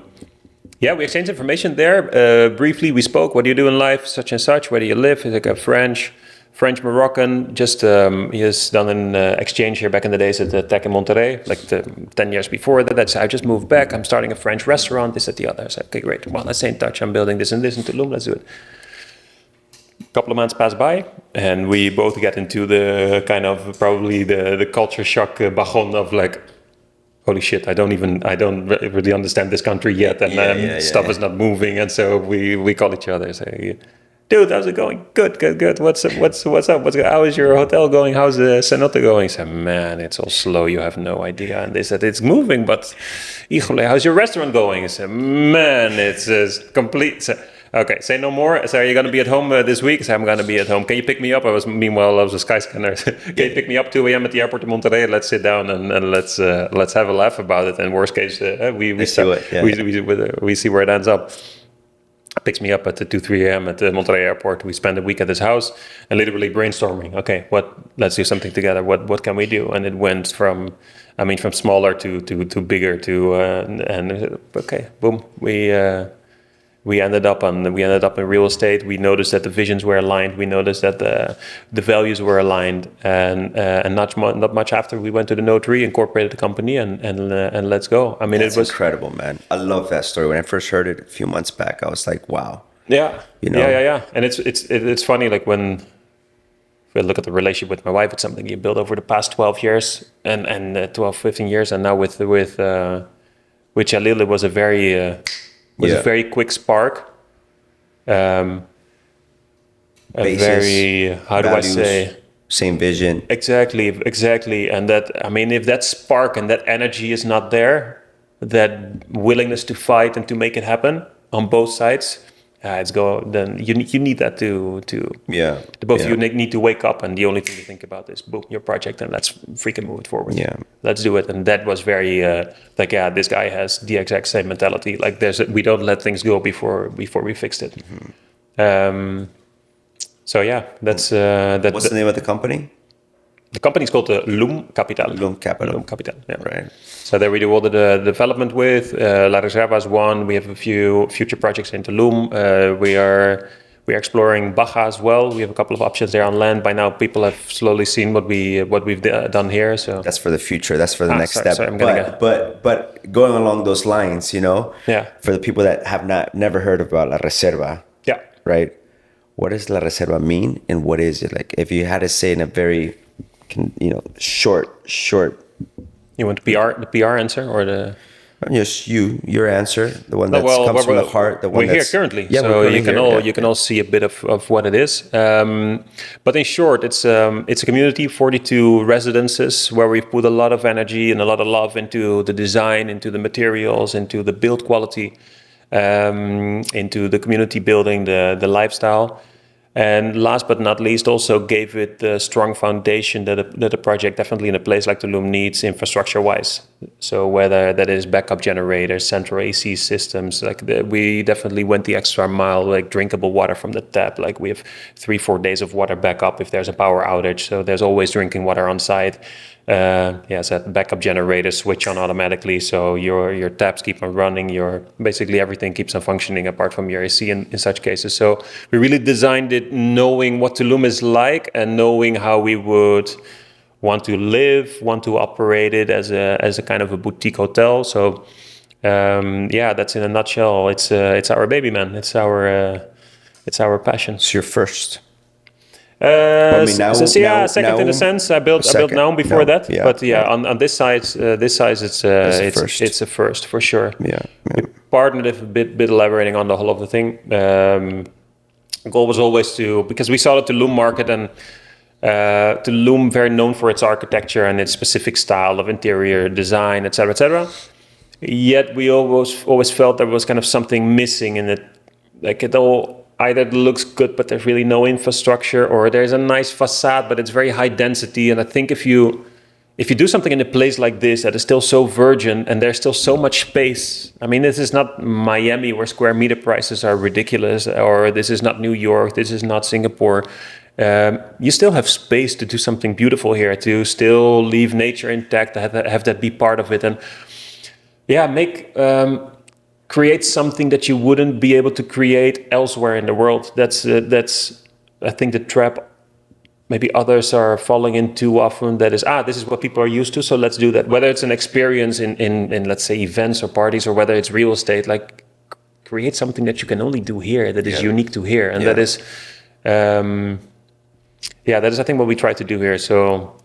S2: we exchanged information there. Briefly, we spoke. What do you do in life? Such and such. Where do you live? He's like a French Moroccan. Just he has done an exchange here back in the days at the Tech in Monterrey, 10 years before that. So I just moved back. I'm starting a French restaurant. This, that, the other. I said, okay, great. Well, let's stay in touch. I'm building this and this in Tulum. Let's do it. A couple of months pass by, and we both get into the kind of probably the culture shock bajon of like, holy shit, I don't really understand this country yet, and stuff is not moving, and so we call each other and say, dude, how's it going? Good. What's up? How is your hotel going? How's the cenote going? I said, man, it's all slow. You have no idea. And they said, it's moving, but híjole, how's your restaurant going? I said, man, it's complete. So, okay, say no more. So are you going to be at home this week? I said, I'm going to be at home. Can you pick me up? I was a Skyscanner. Can you pick me up 2 a.m. at the airport in Monterrey? Let's sit down and let's have a laugh about it. And worst case, we see where it ends up. Picks me up at 2-3 a.m. at the Monterrey airport. We spend a week at his house and literally brainstorming. Okay, let's do something together. What can we do? And it went from smaller to bigger okay, boom. We ended up in real estate. We noticed that the visions were aligned. We noticed that the values were aligned, and not much after, we went to the notary, incorporated the company, and let's go. I mean,
S1: That's
S2: it was
S1: incredible, man. I love that story. When I first heard it a few months back, I was like, wow.
S2: Yeah,
S1: you know?
S2: Yeah. And it's funny, like when I look at the relationship with my wife, it's something you built over the past 12 years and 12, 15 years, and now with Jalil, it was a very quick spark.
S1: Basis,
S2: How do
S1: values,
S2: I say?
S1: Same vision.
S2: Exactly. And that, I mean, if that spark and that energy is not there, that willingness to fight and to make it happen on both sides, then you need that to both of you need to wake up, and the only thing to think about is boom, your project, and let's freaking move it forward.
S1: Yeah,
S2: let's do it. And that was very this guy has the exact same mentality. Like we don't let things go before we fixed it.
S1: Mm-hmm.
S2: That's
S1: what's the name of the company?
S2: The company is called Loom Capital.
S1: Loom Capital.
S2: Yeah.
S1: Right.
S2: So there we do all the development with. La Reserva is one. We have a few future projects in Tulum. We are exploring Baja as well. We have a couple of options there on land. By now, people have slowly seen what we've done here. So
S1: that's for the future. That's for the next step.
S2: Sorry,
S1: but going along those lines, for the people that have never heard about La Reserva, right? What does La Reserva mean, and what is it like? If you had to say in a very short.
S2: You want the PR answer or the?
S1: Just your answer, the one that comes from the heart. The one
S2: we're here currently,
S1: yeah,
S2: so you can all see a bit of what it is. But in short, it's a community, 42 residences where we've put a lot of energy and a lot of love into the design, into the materials, into the build quality, into the community building, the lifestyle. And last but not least, also gave it the strong foundation that a project, definitely in a place like Tulum, needs infrastructure-wise. So whether that is backup generators, central AC systems, we definitely went the extra mile, like drinkable water from the tap. Like we have 3-4 days of water backup if there's a power outage. So there's always drinking water on site. It's a backup generator switch on automatically, so your taps keep on running. Your basically everything keeps on functioning apart from your AC in such cases. So we really designed it knowing what Tulum is like and knowing how we would want to live, want to operate it as a kind of a boutique hotel. So that's in a nutshell. It's our baby, man. It's our passion.
S1: It's your first.
S2: Second in a sense. I built Naum before that, but on this size, it's a first for sure.
S1: Yeah.
S2: We partnered a bit elaborating on the whole of the thing. The goal was always because we saw the Tulum market and Tulum very known for its architecture and its specific style of interior design, etc., etc. Yet we always felt there was kind of something missing in it, like it all. Either it looks good, but there's really no infrastructure, or there's a nice facade, but it's very high density. And I think if you do something in a place like this that is still so virgin and there's still so much space, I mean, this is not Miami where square meter prices are ridiculous, or this is not New York, this is not Singapore. You still have space to do something beautiful here, to still leave nature intact, have that be part of it, and create something that you wouldn't be able to create elsewhere in the world. That's I think the trap maybe others are falling in too often. That is, this is what people are used to, so let's do that. Whether it's an experience in let's say events or parties, or whether it's real estate, like create something that you can only do here, that is unique to here, and that is I think what we try to do here. So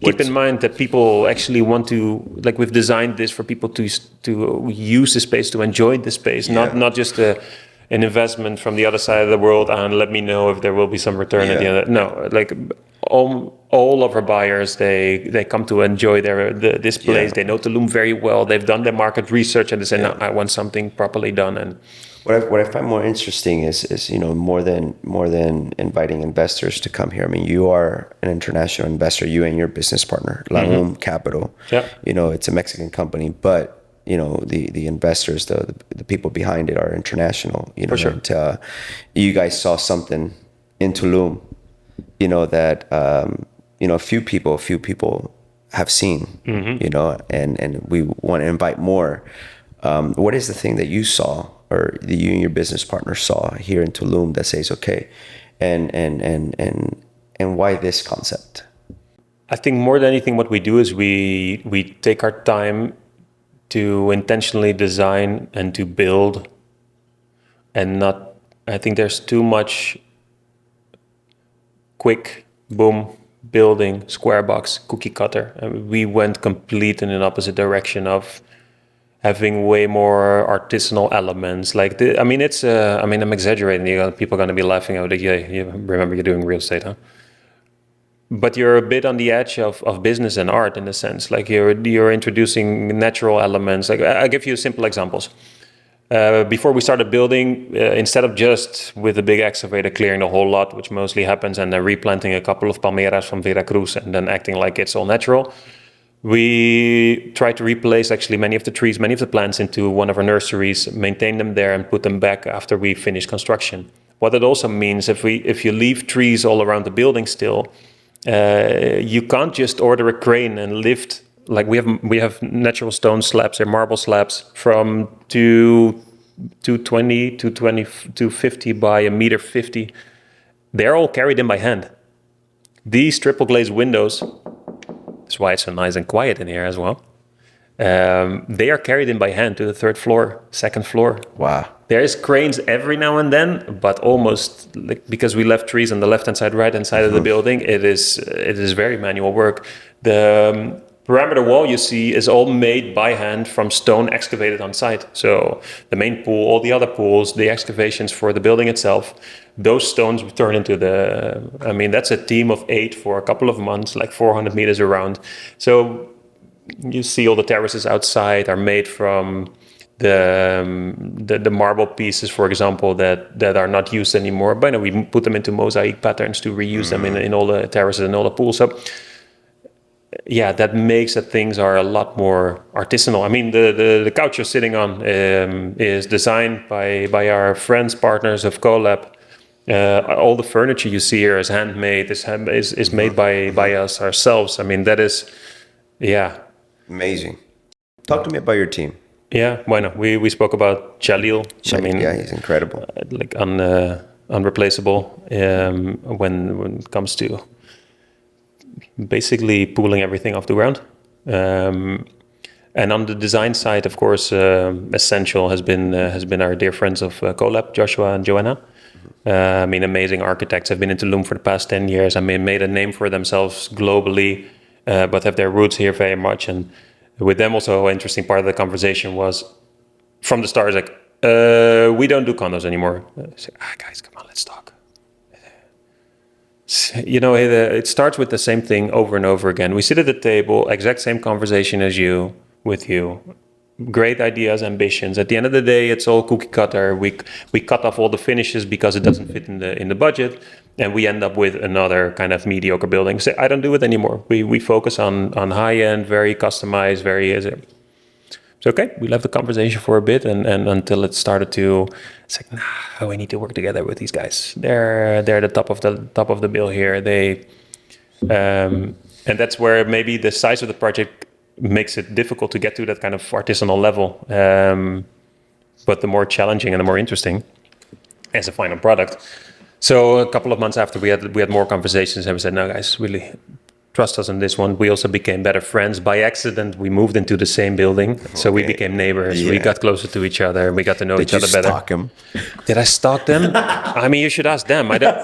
S2: keep in mind that people actually want to, like, we've designed this for people to use the space, to enjoy the space, not just an investment from the other side of the world and let me know if there will be some return at the end. No, like all of our buyers, they come to enjoy this place. They know Tulum very well. They've done their market research and they say, no, I want something properly done. And
S1: what I find more interesting is more than inviting investors to come here. I mean, you are an international investor. You and your business partner, Laum Capital.
S2: Yeah.
S1: It's a Mexican company, but the investors, the people behind it are international.
S2: For sure.
S1: And, you guys saw something in Tulum, that a few people have seen. And we want to invite more. What is the thing that you saw, or that you and your business partner saw here in Tulum that says, okay, and why this concept?
S2: I think more than anything, what we do is we take our time to intentionally design and to build, and not. I think there's too much quick boom building, square box, cookie cutter. We went complete in an opposite direction of having way more artisanal elements. Like I'm exaggerating. People are going to be laughing at it. Yeah, you remember you're doing real estate, huh? But you're a bit on the edge of business and art in a sense. Like you're introducing natural elements. Like I'll give you simple examples. Before we started building, instead of just with a big excavator clearing the whole lot, which mostly happens, and then replanting a couple of palmeras from Veracruz and then acting like it's all natural, we try to replace actually many of the trees, many of the plants into one of our nurseries, maintain them there and put them back after we finish construction. What it also means, if you leave trees all around the building still, you can't just order a crane and lift, like we have natural stone slabs or marble slabs from 220 to 250 by 1.50 meters. They're all carried in by hand. These triple glazed windows, that's why it's so nice and quiet in here as well. They are carried in by hand to the third floor, second floor.
S1: Wow.
S2: There is cranes every now and then, but almost because we left trees on the left-hand side, right-hand side of the building, it is very manual work. The perimeter wall you see is all made by hand from stone excavated on site. So the main pool, all the other pools, the excavations for the building itself, those stones turn into that's a team of 8 for a couple of months, like 400 meters around. So you see all the terraces outside are made from the marble pieces, for example, that are not used anymore. But we put them into mosaic patterns to reuse them in all the terraces and all the pools. So that makes that things are a lot more artisanal. I mean, the couch you're sitting on is designed by our friends, partners of CoLab. All the furniture you see here is handmade, is made by us ourselves. I mean, that is Yeah.
S1: Amazing. Talk to me about your team.
S2: Yeah, bueno, we spoke about Jalil. I mean,
S1: Yeah, he's incredible.
S2: like unreplaceable when it comes to basically pulling everything off the ground. And on the design side, of course, essential has been our dear friends of Colab, Joshua and Joanna. I mean, amazing architects. Have been in Tulum for the past 10 years. I mean, made a name for themselves globally, but have their roots here very much. And with them, also, an interesting part of the conversation was from the start, like, we don't do condos anymore. Guys, come on, let's talk. You know, it starts with the same thing over and over again. We sit at the table, exact same conversation as you, with you. Great ideas, ambitions. At the end of the day, it's all cookie cutter. We cut off all the finishes because it doesn't fit in the budget, and we end up with another kind of mediocre building. So I don't do it anymore. We focus on high end, very customized, very. So okay, we left the conversation for a bit, and until it started to, it's like, nah, we need to work together with these guys. They're the top of the bill here. And that's where maybe the size of the project makes it difficult to get to that kind of artisanal level. But the more challenging and the more interesting as a final product. So a couple of months after we had more conversations, and we said, no guys, really trust us on this one. We also became better friends. By accident, we moved into the same building. So we became neighbors. Yeah. We got closer to each other. We got to know each other better. Did you stalk them? Did I stalk them? I mean, you should ask them. I don't...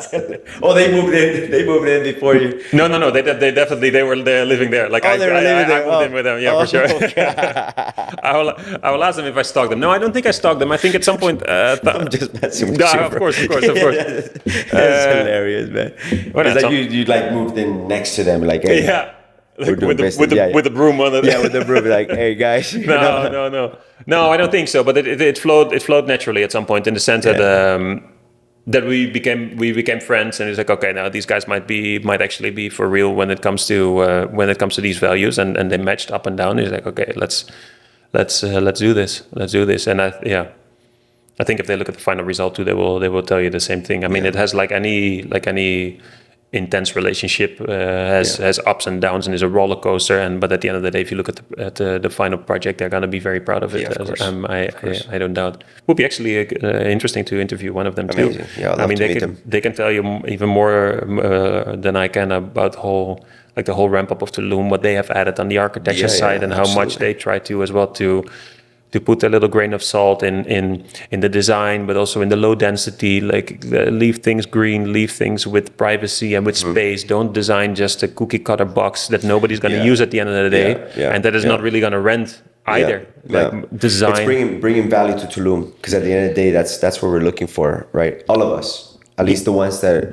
S1: Oh, they moved in. They moved in before you.
S2: No. They definitely, they were there living there. Like I moved in with them. Yeah, for sure. Okay. I will ask them if I stalked them. No, I don't think I stalked them. I think at some point...
S1: I'm just messing with you.
S2: Of course.
S1: That's hilarious, man. It's like you like moved in next to them, like, hey,
S2: yeah, like with the broom on it.
S1: Yeah, with the broom, like, hey guys.
S2: No, I don't think so. But it flowed naturally at some point in the sense that we became friends, and it's like, okay, now these guys might actually be for real when it comes to these values, and they matched up and down. It's like, okay, let's do this, and I think if they look at the final result too, they will tell you the same thing. I mean, it has like any intense relationship has ups and downs and is a roller coaster. But at the end of the day, if you look at the final project, they're going to be very proud of it.
S1: Yeah, of course.
S2: I don't doubt. Would be actually interesting to interview one of them too.
S1: Amazing. Yeah, I'd love to meet them.
S2: They can tell you even more than I can about the whole ramp up of Tulum, what they have added on the architecture side, and how much they try to as well to put a little grain of salt in the design, but also in the low density, like leave things green, leave things with privacy and with space. Don't design just a cookie cutter box that nobody's going to use at the end of the day, and that is not really going to rent either. Design.
S1: It's bringing value to Tulum, because at the end of the day, that's what we're looking for, right? All of us, at least the ones that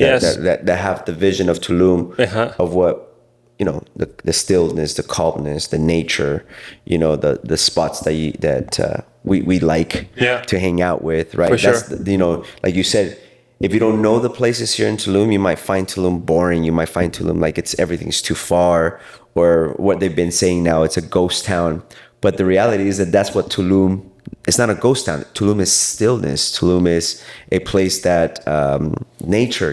S1: have the vision of Tulum, of what, you know, the stillness, the calmness, the nature, you know, the spots that we like to hang out with, right?
S2: For sure.
S1: That's you know, like you said, if you don't know the places here in Tulum, you might find Tulum boring. You might find Tulum like everything's too far, or what they've been saying now, it's a ghost town. But the reality is that that's what Tulum. It's not a ghost town. Tulum is stillness. Tulum is a place that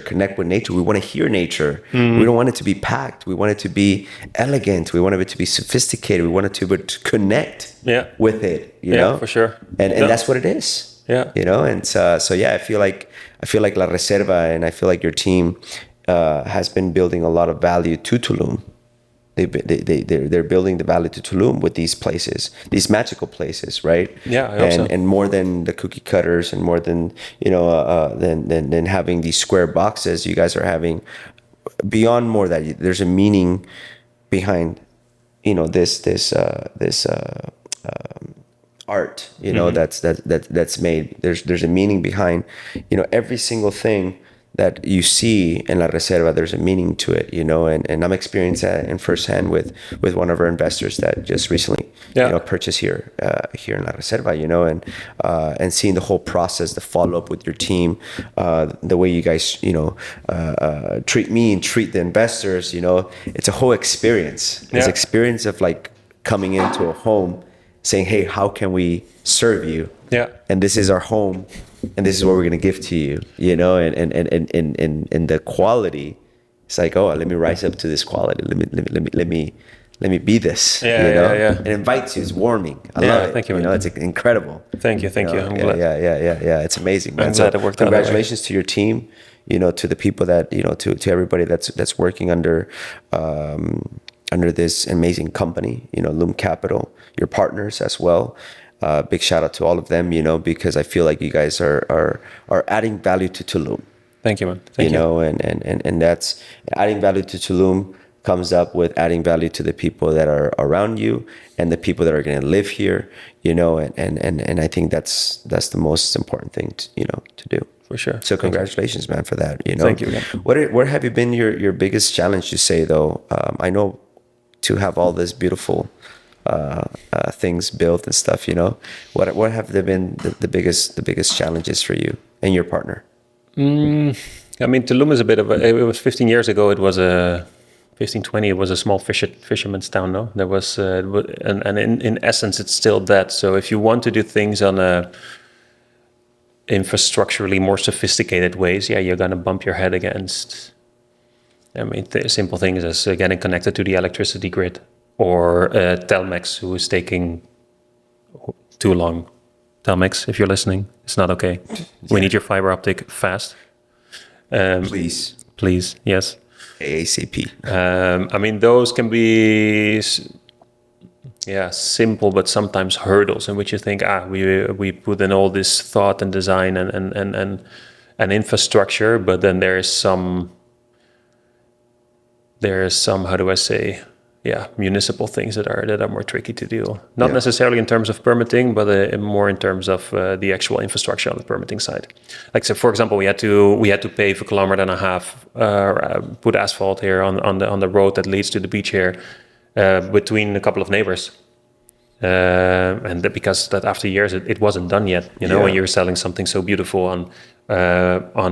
S1: connect with nature. We want to hear nature. We don't want it to be packed. We want it to be elegant. We want it to be sophisticated. We want it to connect with it, you know?
S2: For sure.
S1: And that's what it is.
S2: Yeah.
S1: You know, and so I feel like La Reserva, and I feel like your team has been building a lot of value to Tulum. They're building the value to Tulum with these places, these magical places, right?
S2: Yeah, I hope so.
S1: And more than the cookie cutters, and more than, you know, than having these square boxes, you guys are having beyond more that. There's a meaning behind, you know, this art, you know, that's made. There's a meaning behind, you know, every single thing that you see in La Reserva. There's a meaning to it, you know, and I'm experiencing that in firsthand with one of our investors that just recently, you know, purchased here in La Reserva, you know, and seeing the whole process, the follow up with your team, the way you guys, you know, treat me and treat the investors, you know, it's a whole experience. It's experience of like coming into a home, saying, hey, how can we serve you?
S2: Yeah.
S1: And this is our home, and this is what we're gonna give to you, you know, and the quality. It's like, oh, let me rise up to this quality. Let let me be this.
S2: Yeah,
S1: You know,
S2: yeah, yeah.
S1: it invites you. It's warming. I
S2: Yeah,
S1: love it.
S2: thank you,
S1: You
S2: man.
S1: know, it's incredible.
S2: Thank you. I'm glad.
S1: Yeah. It's amazing, man.
S2: I'm glad it worked out that way.
S1: Congratulations to your team. You know, to the people that to everybody that's working under this amazing company. You know, Loom Capital, your partners as well. Big shout out to all of them. You know, because I feel like you guys are adding value to Tulum.
S2: Thank you, man. Thank
S1: You
S2: you.
S1: know, and that's adding value to Tulum comes up with adding value to the people that are around you and the people that are going to live here, you know, and I think that's the most important thing to do.
S2: For sure.
S1: So congratulations, man, for that. You know,
S2: Thank you again.
S1: Where have you been your biggest challenge? You say though, I know to have all this beautiful things built and stuff. You know, what have they been the biggest challenges for you and your partner?
S2: I mean, Tulum is a bit of a. It was 15 years ago. It was a 15, 20. It was a small fisherman's town. No, there was, and in essence, it's still that. So if you want to do things on a infrastructurally more sophisticated ways, yeah, you're gonna bump your head against. I mean, simple things as getting connected to the electricity grid, or Telmex, who is taking too long. Telmex, if you're listening, it's not okay. We need your fiber optic fast. Please, yes.
S1: ASAP.
S2: I mean, those can be, simple, but sometimes hurdles in which you think, we put in all this thought and design and infrastructure, but then there is some, how do I say, municipal things that are more tricky to do. Not necessarily in terms of permitting, but more in terms of the actual infrastructure on the permitting side. Like, so for example, we had to pave 1.5 kilometers, put asphalt here on the road that leads to the beach here, between a couple of neighbors. Because that after years it wasn't done yet, you know, when you're selling something so beautiful on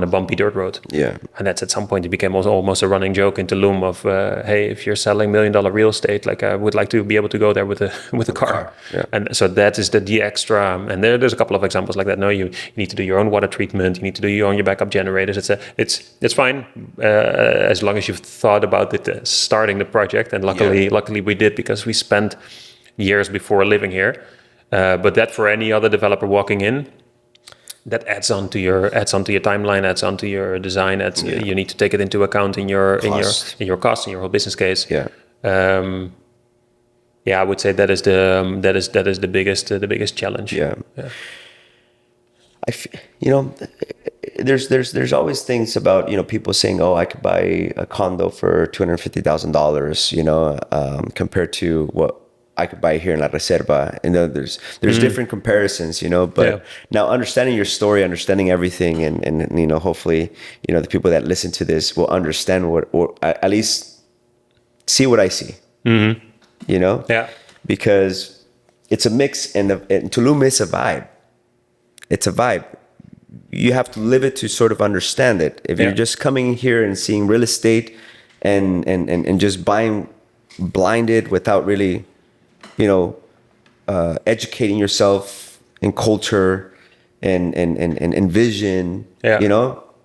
S2: a bumpy dirt road. Yeah. And that's at some point it became almost a running joke in Tulum of, hey, if you're selling $1 million real estate, like I would like to be able to go there with a car. Yeah. And so that is the extra, and there's a couple of examples like that. No, you need to do your own water treatment, you need to do your own backup generators. It's fine as long as you've thought about it starting the project, and luckily we did, because we spent years before living here. But that for any other developer walking in, that adds onto your timeline, adds onto your design. You need to take it into account in your cost, in your whole business case. Yeah. I would say that is the biggest challenge. Yeah.
S1: There's always things about, people saying, oh, I could buy a condo for $250,000, compared to what I could buy here in La Reserva. And there's different comparisons, but now understanding your story, understanding everything, and hopefully, the people that listen to this will understand or at least see what I see, because it's a mix, and Tulum is a vibe. It's a vibe. You have to live it to sort of understand it. If you're just coming here and seeing real estate and just buying blinded without really, educating yourself in culture and vision,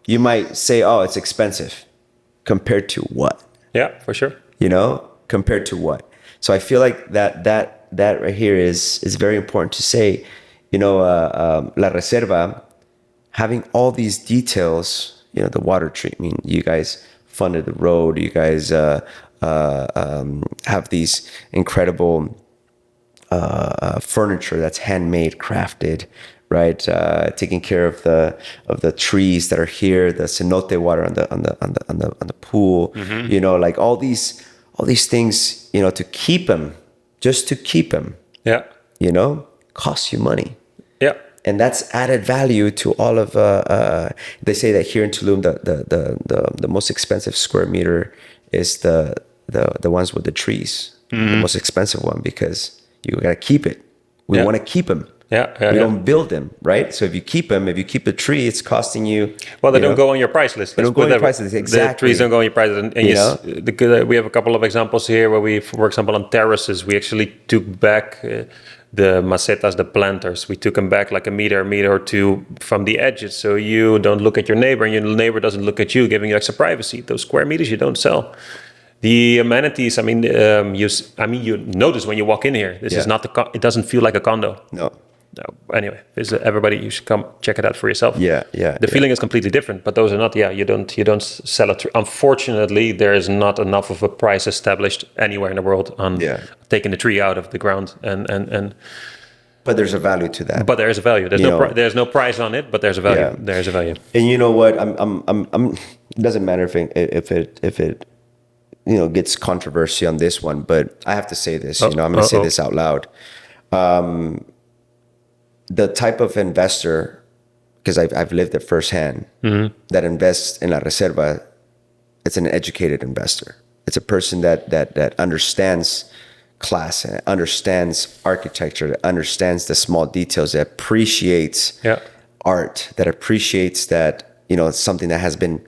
S1: you might say, oh, it's expensive. Compared to what?
S2: Yeah, for sure.
S1: Compared to what? So I feel like that right here is very important to say. La Reserva, having all these details, the water treatment, you guys funded the road, you guys have these incredible furniture that's handmade, crafted, right? Taking care of the trees that are here, the cenote water on the pool, like all these things, to keep them, just to keep them, costs you money.
S2: Yeah.
S1: And that's added value to all of. They say that here in Tulum, the most expensive square meter is the ones with the trees, the most expensive one, because you gotta keep it. We want to keep them. We don't build them, right? So if you keep them, if you keep a tree, it's costing you.
S2: Well, they don't go on your price list.
S1: They don't go on your price list. Exactly.
S2: The trees don't go on your price list. And we have a couple of examples here where we, for example, on terraces, we actually took back the macetas, the planters. We took them back like a meter or two from the edges, so you don't look at your neighbor and your neighbor doesn't look at you, giving you extra privacy. Those square meters you don't sell. The amenities. I mean, you notice when you walk in here. This is
S1: Yeah.
S2: not it doesn't feel like a condo.
S1: No.
S2: No. Anyway, everybody, you should come check it out for yourself.
S1: Yeah, yeah.
S2: The feeling is completely different, but those are not. Yeah, you don't sell it. Unfortunately, there is not enough of a price established anywhere in the world on taking the tree out of the ground and.
S1: But there's a value to that.
S2: But there is a value. There's no price on it, but there's a value.
S1: Yeah.
S2: There's a value.
S1: And you know what? It doesn't matter if it gets controversy on this one, but I have to say this. I'm going to say this out loud. The type of investor, because I've lived it firsthand, that invests in La Reserva, it's an educated investor. It's a person that understands class, and understands architecture, that understands the small details, that appreciates art, that appreciates that it's something that has been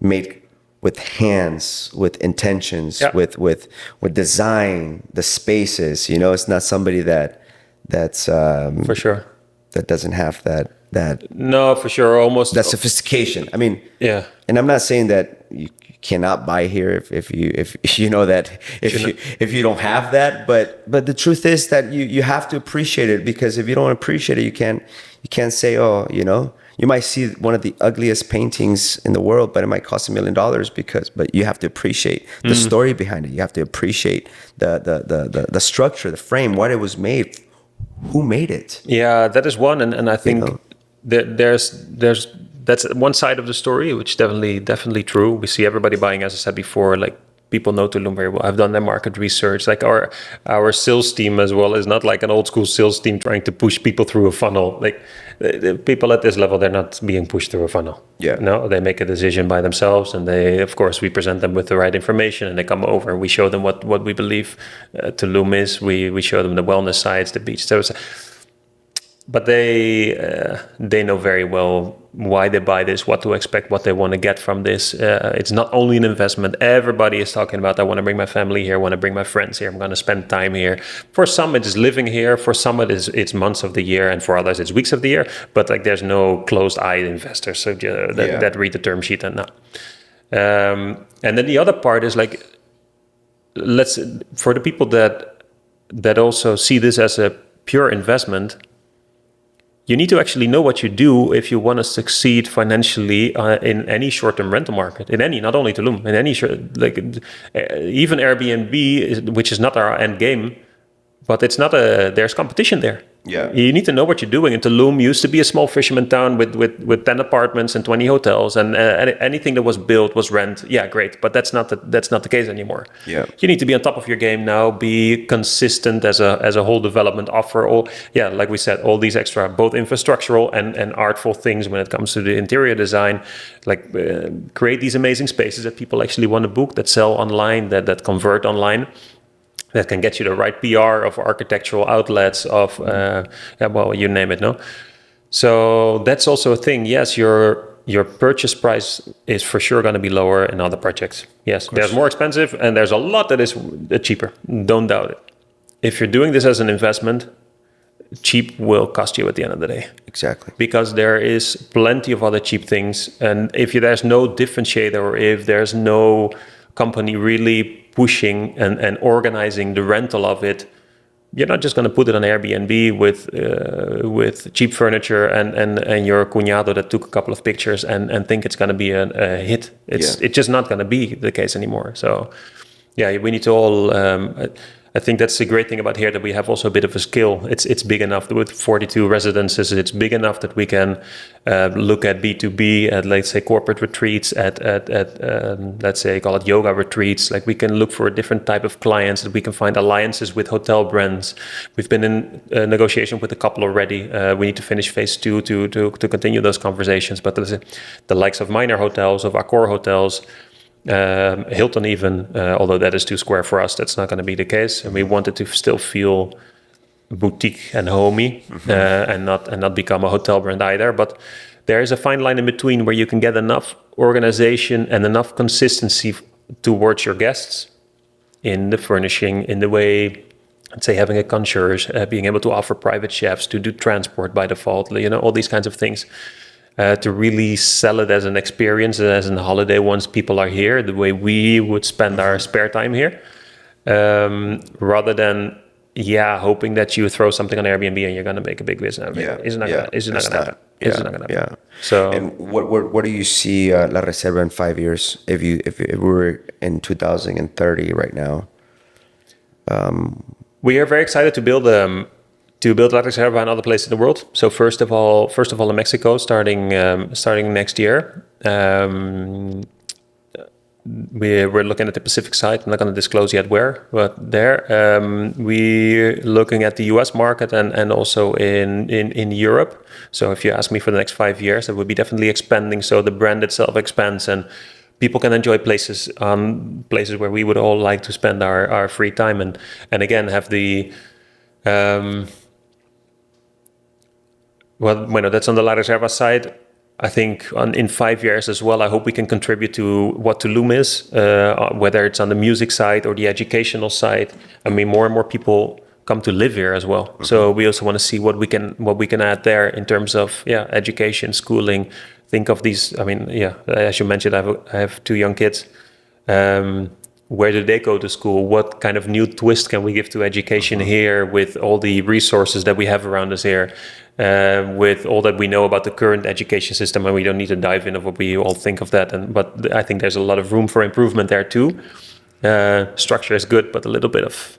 S1: made with hands, with intentions, with design, the spaces. It's not somebody that's
S2: for sure, that
S1: doesn't have that
S2: no, for sure, almost
S1: that sophistication. I mean,
S2: yeah.
S1: And I'm not saying that you cannot buy here if you don't have that, but the truth is that you have to appreciate it, because if you don't appreciate it, you can't say, you might see one of the ugliest paintings in the world, but it might cost $1 million but you have to appreciate the story behind it. You have to appreciate the structure, the frame, what it was made, who made it.
S2: Yeah, that is one, and I think there's that's one side of the story, which definitely true. We see everybody buying, as I said before, like people know Tulum very well. I've done their market research. Like our sales team as well is not like an old school sales team trying to push people through a funnel. Like the people at this level, they're not being pushed through a funnel.
S1: Yeah.
S2: No, they make a decision by themselves, and of course, we present them with the right information, and they come over. We show them what we believe Tulum is. We show them the wellness sides, the beach. But they know very well why they buy this, what to expect, what they want to get from this. It's not only an investment. Everybody is talking about, I want to bring my family here, I want to bring my friends here, I'm going to spend time here. For some, it is living here. For some, it's months of the year, and for others, it's weeks of the year. But like, there's no closed-eyed investors that read the term sheet and not. And then the other part is like, for the people that also see this as a pure investment. You need to actually know what you do if you want to succeed financially in any short-term rental market, in any, not only Tulum, in any even Airbnb, which is not our end game, but there's competition there.
S1: Yeah,
S2: you need to know what you're doing. And Tulum used to be a small fisherman town with 10 apartments and 20 hotels, and anything that was built was rent. Yeah, great, but that's not the case anymore.
S1: Yeah,
S2: you need to be on top of your game now. Be consistent as a whole development offer. Like we said, all these extra, both infrastructural and artful things when it comes to the interior design. Like create these amazing spaces that people actually want to book, that sell online, that convert online. That can get you the right PR of architectural outlets, of you name it, no? So that's also a thing. Yes, your purchase price is for sure going to be lower in other projects. Yes, there's more expensive, and there's a lot that is cheaper. Don't doubt it. If you're doing this as an investment, cheap will cost you at the end of the day.
S1: Exactly.
S2: Because there is plenty of other cheap things, and if there's no differentiator, or if there's no company really pushing and organizing the rental of it, you're not just going to put it on Airbnb with cheap furniture and your cuñado that took a couple of pictures and think it's going to be a hit. It's just not going to be the case anymore. So we need to all I think that's the great thing about here, that we have also a bit of a skill. It's big enough with 42 residences. It's big enough that we can look at B2B, at let's say corporate retreats, at let's say call it yoga retreats. Like we can look for a different type of clients, that we can find alliances with hotel brands. We've been in negotiation with a couple already. We need to finish phase 2 to continue those conversations. But the likes of minor hotels, of Accor hotels, Hilton even, although that is too square for us, that's not going to be the case. And we wanted to still feel boutique and homey, and not become a hotel brand either. But there is a fine line in between where you can get enough organization and enough consistency towards your guests in the furnishing, in the way, let's say having a concierge, being able to offer private chefs, to do transport by default, all these kinds of things. to really sell it as an experience, as a holiday once people are here, the way we would spend our spare time here, rather than hoping that you throw something on Airbnb and you're going to make a big business out of it. It's not going to happen. It's not going to happen. So,
S1: and what do you see La Reserva in 5 years? If we're in 2030 right now,
S2: we are very excited to build La Reserva in other places in the world. So first of all in Mexico, starting next year. We're looking at the Pacific side. I'm not going to disclose yet where, but there. We're looking at the US market and also in Europe. So if you ask me for the next 5 years, it would be definitely expanding. So the brand itself expands and people can enjoy places where we would all like to spend our free time and again have the that's on the La Reserva side. I think in 5 years as well, I hope we can contribute to what Tulum is, whether it's on the music side or the educational side. I mean, more and more people come to live here as well. Mm-hmm. So we also want to see what we can add there in terms of education, schooling. Think of these. I mean, as you mentioned, I have 2 young kids. Where do they go to school? What kind of new twist can we give to education here with all the resources that we have around us here? With all that we know about the current education system, and we don't need to dive into what we all think of that. But I think there's a lot of room for improvement there too. Structure is good, but a little bit of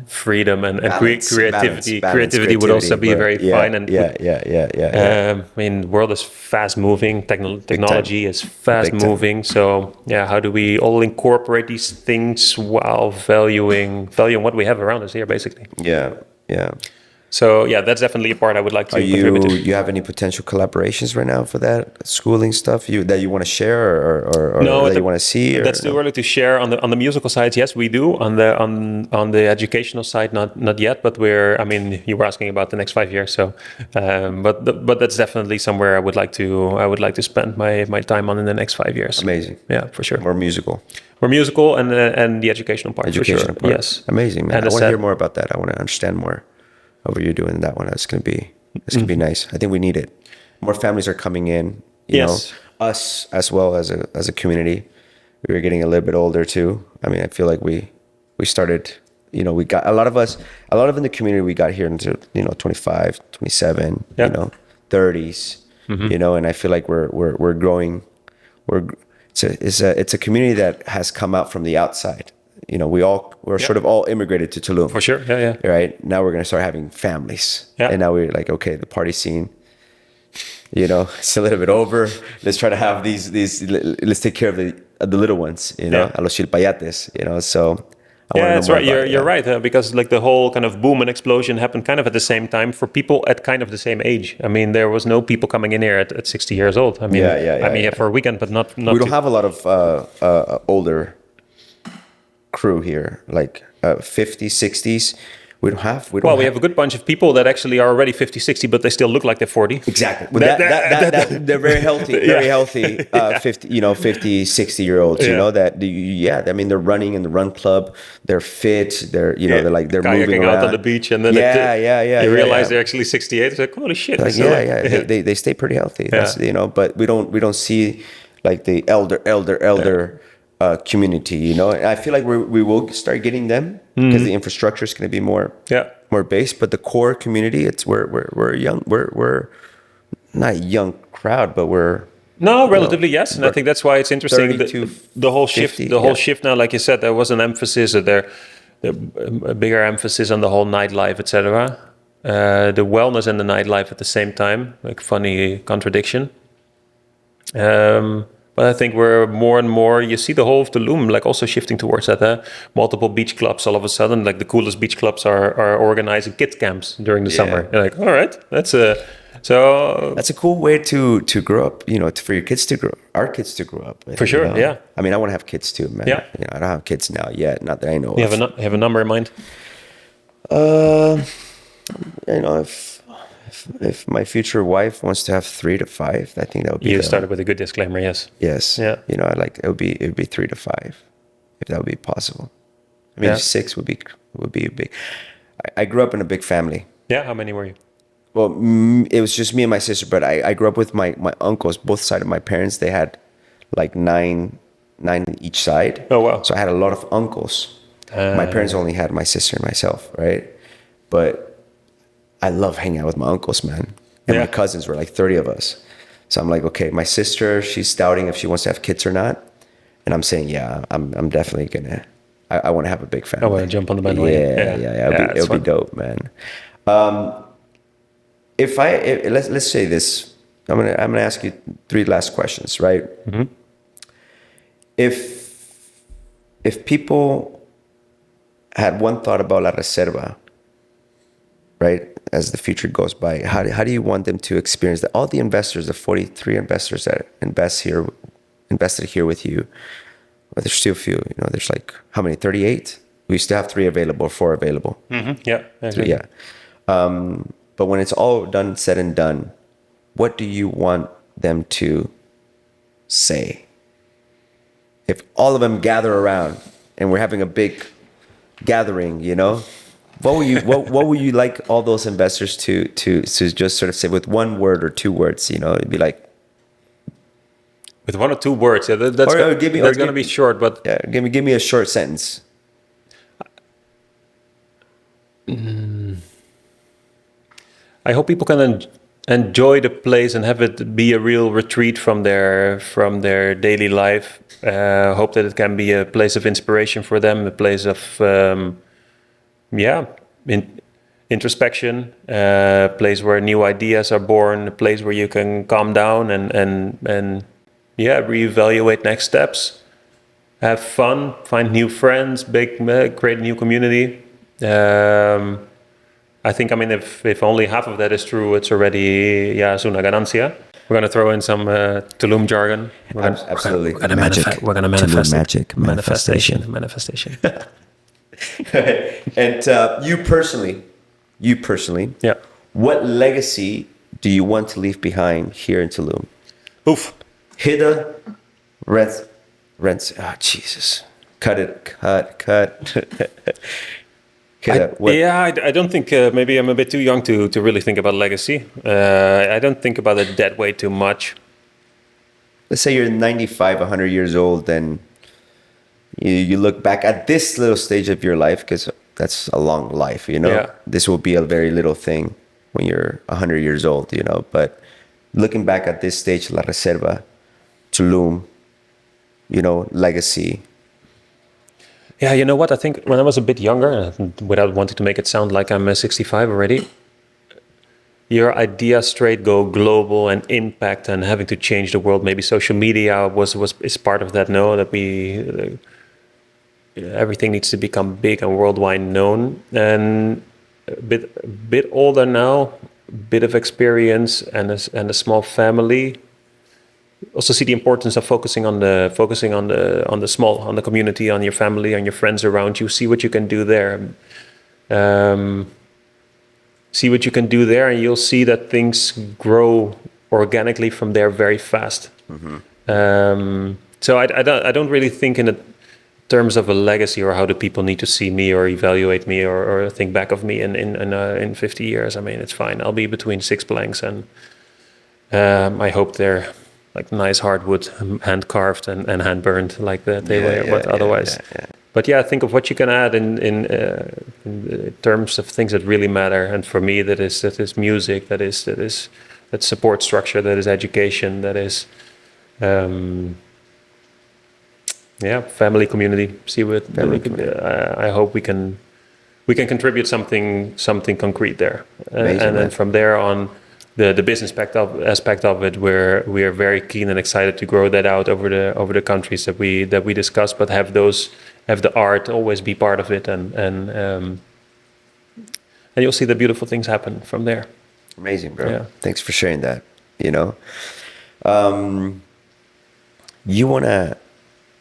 S2: freedom and creativity would also be very fine. And I mean, the world is fast moving. Technology is fast moving. So how do we all incorporate these things while valuing what we have around us here, basically?
S1: Yeah.
S2: So that's definitely a part I would like to contribute to.
S1: You have any potential collaborations right now for that schooling stuff that you want to share or
S2: no,
S1: that you want to see?
S2: That's too early to share. On the musical side, yes, we do. On the educational side, not yet. But you were asking about the next 5 years, so but that's definitely somewhere I would like to spend my time on in the next 5 years.
S1: Amazing.
S2: Yeah, for sure.
S1: More musical
S2: and the educational part. For sure. Part. Yes.
S1: Amazing, man. I want to hear more about that. I want to understand more of what you're doing in that one. It's gonna be nice. I think we need it. More families are coming in. You know, us as well as a community. We were getting a little bit older too. I mean, I feel like we started. You know, we got a lot of in the community. We got here into 25, 27. 30s. You know, and I feel like we're growing. It's a community that has come out from the outside. You know, we're sort of all immigrated to Tulum.
S2: For sure, yeah.
S1: Right? Now we're going to start having families.
S2: Yeah.
S1: And now we're like, okay, the party scene, it's a little bit over. Let's try to have these let's take care of the little ones, a los chilpayates, so.
S2: That's right. You're right, because like the whole kind of boom and explosion happened kind of at the same time for people at kind of the same age. I mean, there was no people coming in here at 60 years old. I mean, for a weekend, but not.
S1: We don't have a lot of older crew here, like 50s, 60s. We have
S2: a good bunch of people that actually are already 50, 60, but they still look like they're 40.
S1: Exactly. They're very healthy, 50, 60 year olds, I mean, they're running in the run club, they're fit, they're moving around.
S2: Out on the beach, and then they realize they're actually 68. It's like, holy shit.
S1: They stay pretty healthy. That's, but we don't see like the elder community, and I feel like we will start getting them because the infrastructure is going to be more based. But the core community, we're young. We're not a young crowd, but we're
S2: relatively yes. And I think that's why it's interesting the whole shift. Shift now, like you said, there was an emphasis a bigger emphasis on the whole nightlife, etc. The wellness and the nightlife at the same time, like funny contradiction. But I think we're more and more, you see the whole of Tulum, like also shifting towards that. Multiple beach clubs all of a sudden, like the coolest beach clubs are organizing kids camps during the summer. You're like, all right, that's a
S1: cool way to grow up, for your kids to grow, our kids to grow up.
S2: For sure, yeah.
S1: I mean, I want to have kids too, man.
S2: Yeah.
S1: I don't have kids now yet, not that I know
S2: you
S1: of.
S2: Have a number in mind?
S1: If my future wife wants to have 3 to 5, I think that would be.
S2: You started with a good disclaimer, yes.
S1: Yes.
S2: Yeah.
S1: it would be 3 to 5, if that would be possible. I mean, 6 would be big. I grew up in a big family.
S2: Yeah. How many were you?
S1: well, it was just me and my sister, but I grew up with my uncles, both sides of my parents. They had like nine each side.
S2: Oh, wow.
S1: So I had a lot of uncles. My parents only had my sister and myself, right? But I love hanging out with my uncles, man. And my cousins were like 30 of us. So I'm like, okay, my sister, she's doubting if she wants to have kids or not. And I'm saying, yeah, I'm definitely gonna. I want to have a big family.
S2: I want to jump on the bandwagon.
S1: Yeah. It'll be dope, man. Let's say this, I'm gonna ask you 3 last questions, right?
S2: Mm-hmm.
S1: If people had one thought about La Reserva, right, as the future goes by, how do you want them to experience that? All the investors, the 43 investors that invested here with you, but there's still a few, there's like, how many, 38? We still have 3 available, 4 available.
S2: Mm-hmm. Yeah.
S1: So, yeah. But when it's all done, said and done, what do you want them to say? If all of them gather around and we're having a big gathering, what would you like all those investors to just sort of say with 1 word or 2 words? It'd be like,
S2: with 1 or 2 words. Yeah, that's going to be short, but
S1: yeah, give me a short sentence.
S2: I hope people can enjoy the place and have it be a real retreat from their daily life. Hope that it can be a place of inspiration for them, a place of introspection, a place where new ideas are born, a place where you can calm down and reevaluate next steps, have fun, find new friends, create a new community. I think, if only half of that is true, it's already, es una ganancia. We're going to throw in some Tulum jargon.
S1: Absolutely.
S2: We're going to manifest
S1: magic.
S2: Manifestation.
S1: And you personally,
S2: yeah.
S1: what legacy do you want to leave behind here in Tulum?
S2: Oof.
S1: Hidde Rensink. Oh, Jesus. Cut.
S2: I don't think, maybe I'm a bit too young to really think about legacy. I don't think about it that way too much.
S1: Let's say you're 95, 100 years old, and you look back at this little stage of your life, because that's a long life,
S2: Yeah.
S1: This will be a very little thing when you're 100 years old, but looking back at this stage, La Reserva, Tulum, legacy.
S2: Yeah, you know what? I think when I was a bit younger, without wanting to make it sound like I'm 65 already, your idea straight go global and impact and having to change the world. Maybe social media is part of that. That we everything needs to become big and worldwide known. And a bit older now, bit of experience and a small family. Also see the importance of focusing on the small, on the community, on your family, on your friends around you. See what you can do there. And you'll see that things grow organically from there very fast. Mm-hmm. So I don't really think in terms of a legacy or how do people need to see me or evaluate me or think back of me in 50 years. It's fine. I'll be between 6 planks, and I hope they're like nice hardwood, hand carved and hand burned like that they were. But otherwise, But think of what you can add in terms of things that really matter. And for me, that is music, that's support structure, that is education, that is family, community. See what I hope we can contribute something concrete there, and then from there on. The business aspect of it, where we are very keen and excited to grow that out over the countries that we discussed, but have the art always be part of it, and you'll see the beautiful things happen from there.
S1: Amazing, bro. Yeah. Thanks for sharing that. You want to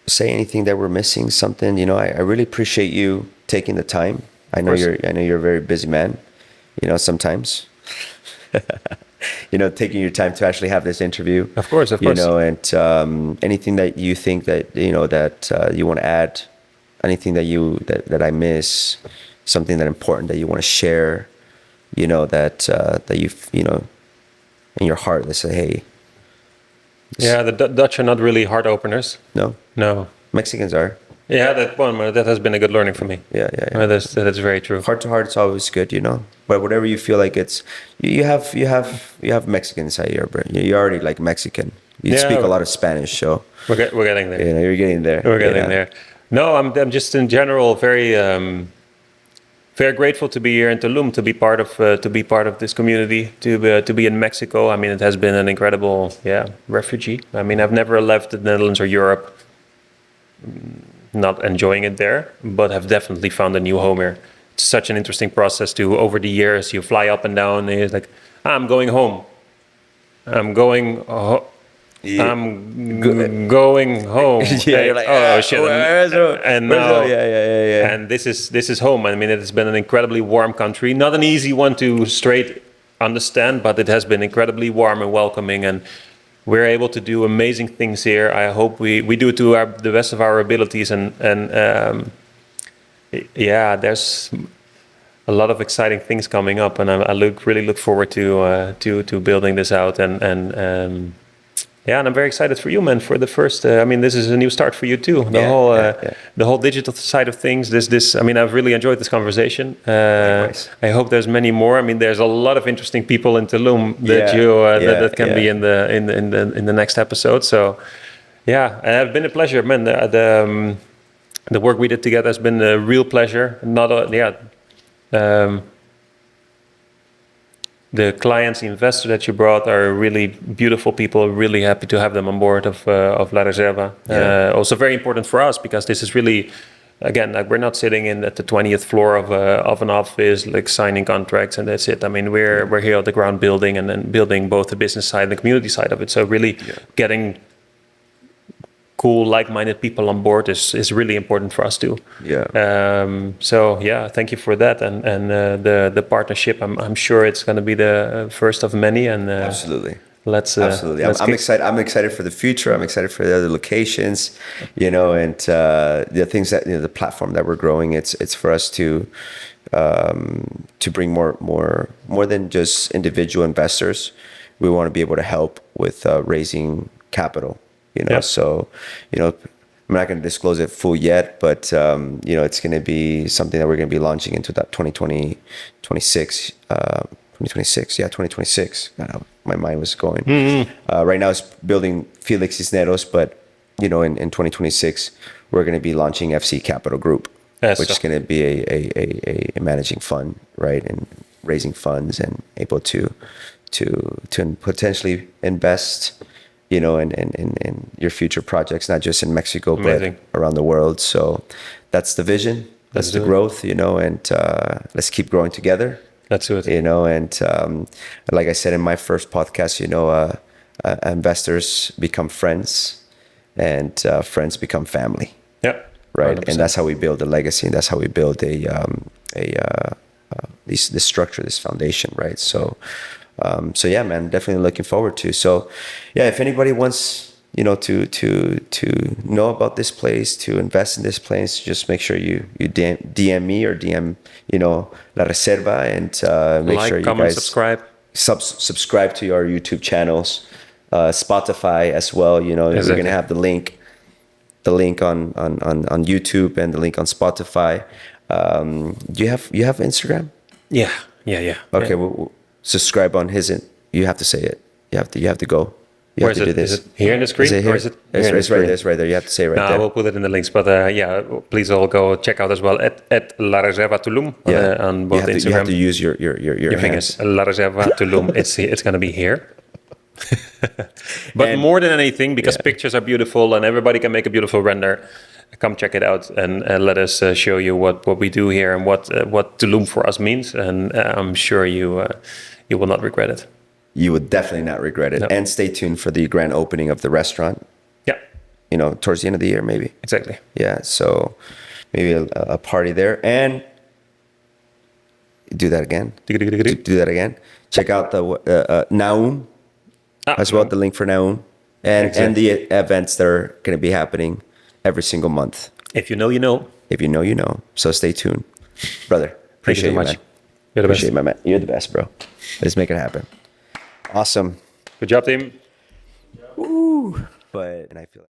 S1: say anything that we're missing? Something? I really appreciate you taking the time. I know you're a very busy man. Sometimes. Taking your time to actually have this interview.
S2: Of course.
S1: And anything that you think that that you want to add, anything that I miss, something that important that you want to share. you know, that you know, in your heart, they say, hey,
S2: Yeah, the Dutch are not really heart openers.
S1: no,
S2: No.
S1: Mexicans are.
S2: Yeah, that has been a good learning for me.
S1: Yeah.
S2: That's very true.
S1: Heart to heart, it's always good, you know. But whatever you feel like it's, you have Mexican inside your brain. You're already like Mexican. You speak a lot of Spanish, so
S2: We're getting there.
S1: you know you're getting there.
S2: We're getting there. No, I'm just in general very very grateful to be here in Tulum, to be part of this community, to be in Mexico. I mean, it has been an incredible refugee. I mean, I've never left the Netherlands or Europe not enjoying it there, but have definitely found a new home here. It's such an interesting process to over the years. You fly up and down, and it's like, I'm going home. I'm going. I'm going home.
S1: Yeah, you're like,
S2: oh shit! And now,
S1: yeah.
S2: And this is home. I mean, it has been an incredibly warm country. Not an easy one to straight understand, but it has been incredibly warm and welcoming, and we're able to do amazing things here. I hope we do it to the best of our abilities, and there's a lot of exciting things coming up, and I really look forward to building this out, and I'm very excited for you, man. For the first, I mean, this is a new start for you too. The whole digital side of things. I mean, I've really enjoyed this conversation. I hope there's many more. I mean, there's a lot of interesting people in Tulum that can be in the next episode. So, yeah, it's been a pleasure, man. The work we did together has been a real pleasure. The clients, the investor that you brought are really beautiful people. Really happy to have them on board of La Reserva. Also very important for us because this is really, again, like we're not sitting at the 20th floor of an office, like signing contracts and that's it. I mean, we're here at the ground building and then building both the business side and the community side of it. So really getting cool, like-minded people on board is really important for us too. Thank you for that, and the partnership. I'm sure it's going to be the first of many. And
S1: absolutely.
S2: Absolutely.
S1: I'm excited. I'm excited for the future. I'm excited for the other locations, you know, and the things that the platform that we're growing. It's for us to bring more than just individual investors. We want to be able to help with raising capital. You know, so, you know, I'm not going to disclose it full yet, but, you know, it's going to be something that we're going to be launching into that 2026. My mind was going. Right now it's building Félix Cisneros, but, you know, in 2026, we're going to be launching FC Capital Group, which is going to be a managing fund, right? And raising funds and able to potentially invest, you know, in your future projects, not just in Mexico, but around the world. So that's the vision. That's the growth, you know, and let's keep growing together.
S2: Let's do it.
S1: You know, and like I said in my first podcast, you know, investors become friends and friends become family.
S2: Yeah.
S1: Right.
S2: 100%.
S1: And that's how we build a legacy. And that's how we build this structure, this foundation. Right. So yeah, man, definitely looking forward to. So yeah, if anybody wants, you know, to know about this place, to invest in this place, just make sure you DM me or DM, you know, La Reserva, and make sure you
S2: comment,
S1: guys subscribe to our YouTube channels, Spotify as well. You know, we're going to have the link on YouTube and the link on Spotify. You have Instagram?
S2: Yeah.
S1: Okay. Well, subscribe on his. You have to say it. You have to go. You have to do this.
S2: Is it here in the screen?
S1: Is it here?
S2: Or is it
S1: it's right there. It's right there. You have to say it right there.
S2: We'll put it in the links. But please all go check out as well at La Reserva Tulum on both Instagram.
S1: You have to use your
S2: fingers. La Reserva Tulum. It's going to be here. But more than anything, because pictures are beautiful and everybody can make a beautiful render, come check it out and let us show you what we do here and what Tulum for us means. And I'm sure you will not regret it.
S1: You would definitely not regret it. No. And stay tuned for the grand opening of the restaurant.
S2: Yeah.
S1: You know, towards the end of the year, maybe.
S2: Exactly.
S1: Yeah. So maybe a party there. And do that again. Do that again. Check out the Naun as well, the link for Naun. And the events that are going to be happening every single month.
S2: If you know, you know.
S1: If you know, you know. So stay tuned. Brother, appreciate you, man.
S2: You're the best.
S1: Appreciate my man. You're the best, bro. Let's make it happen. Awesome.
S2: Good job, team.
S1: Woo. But and I feel like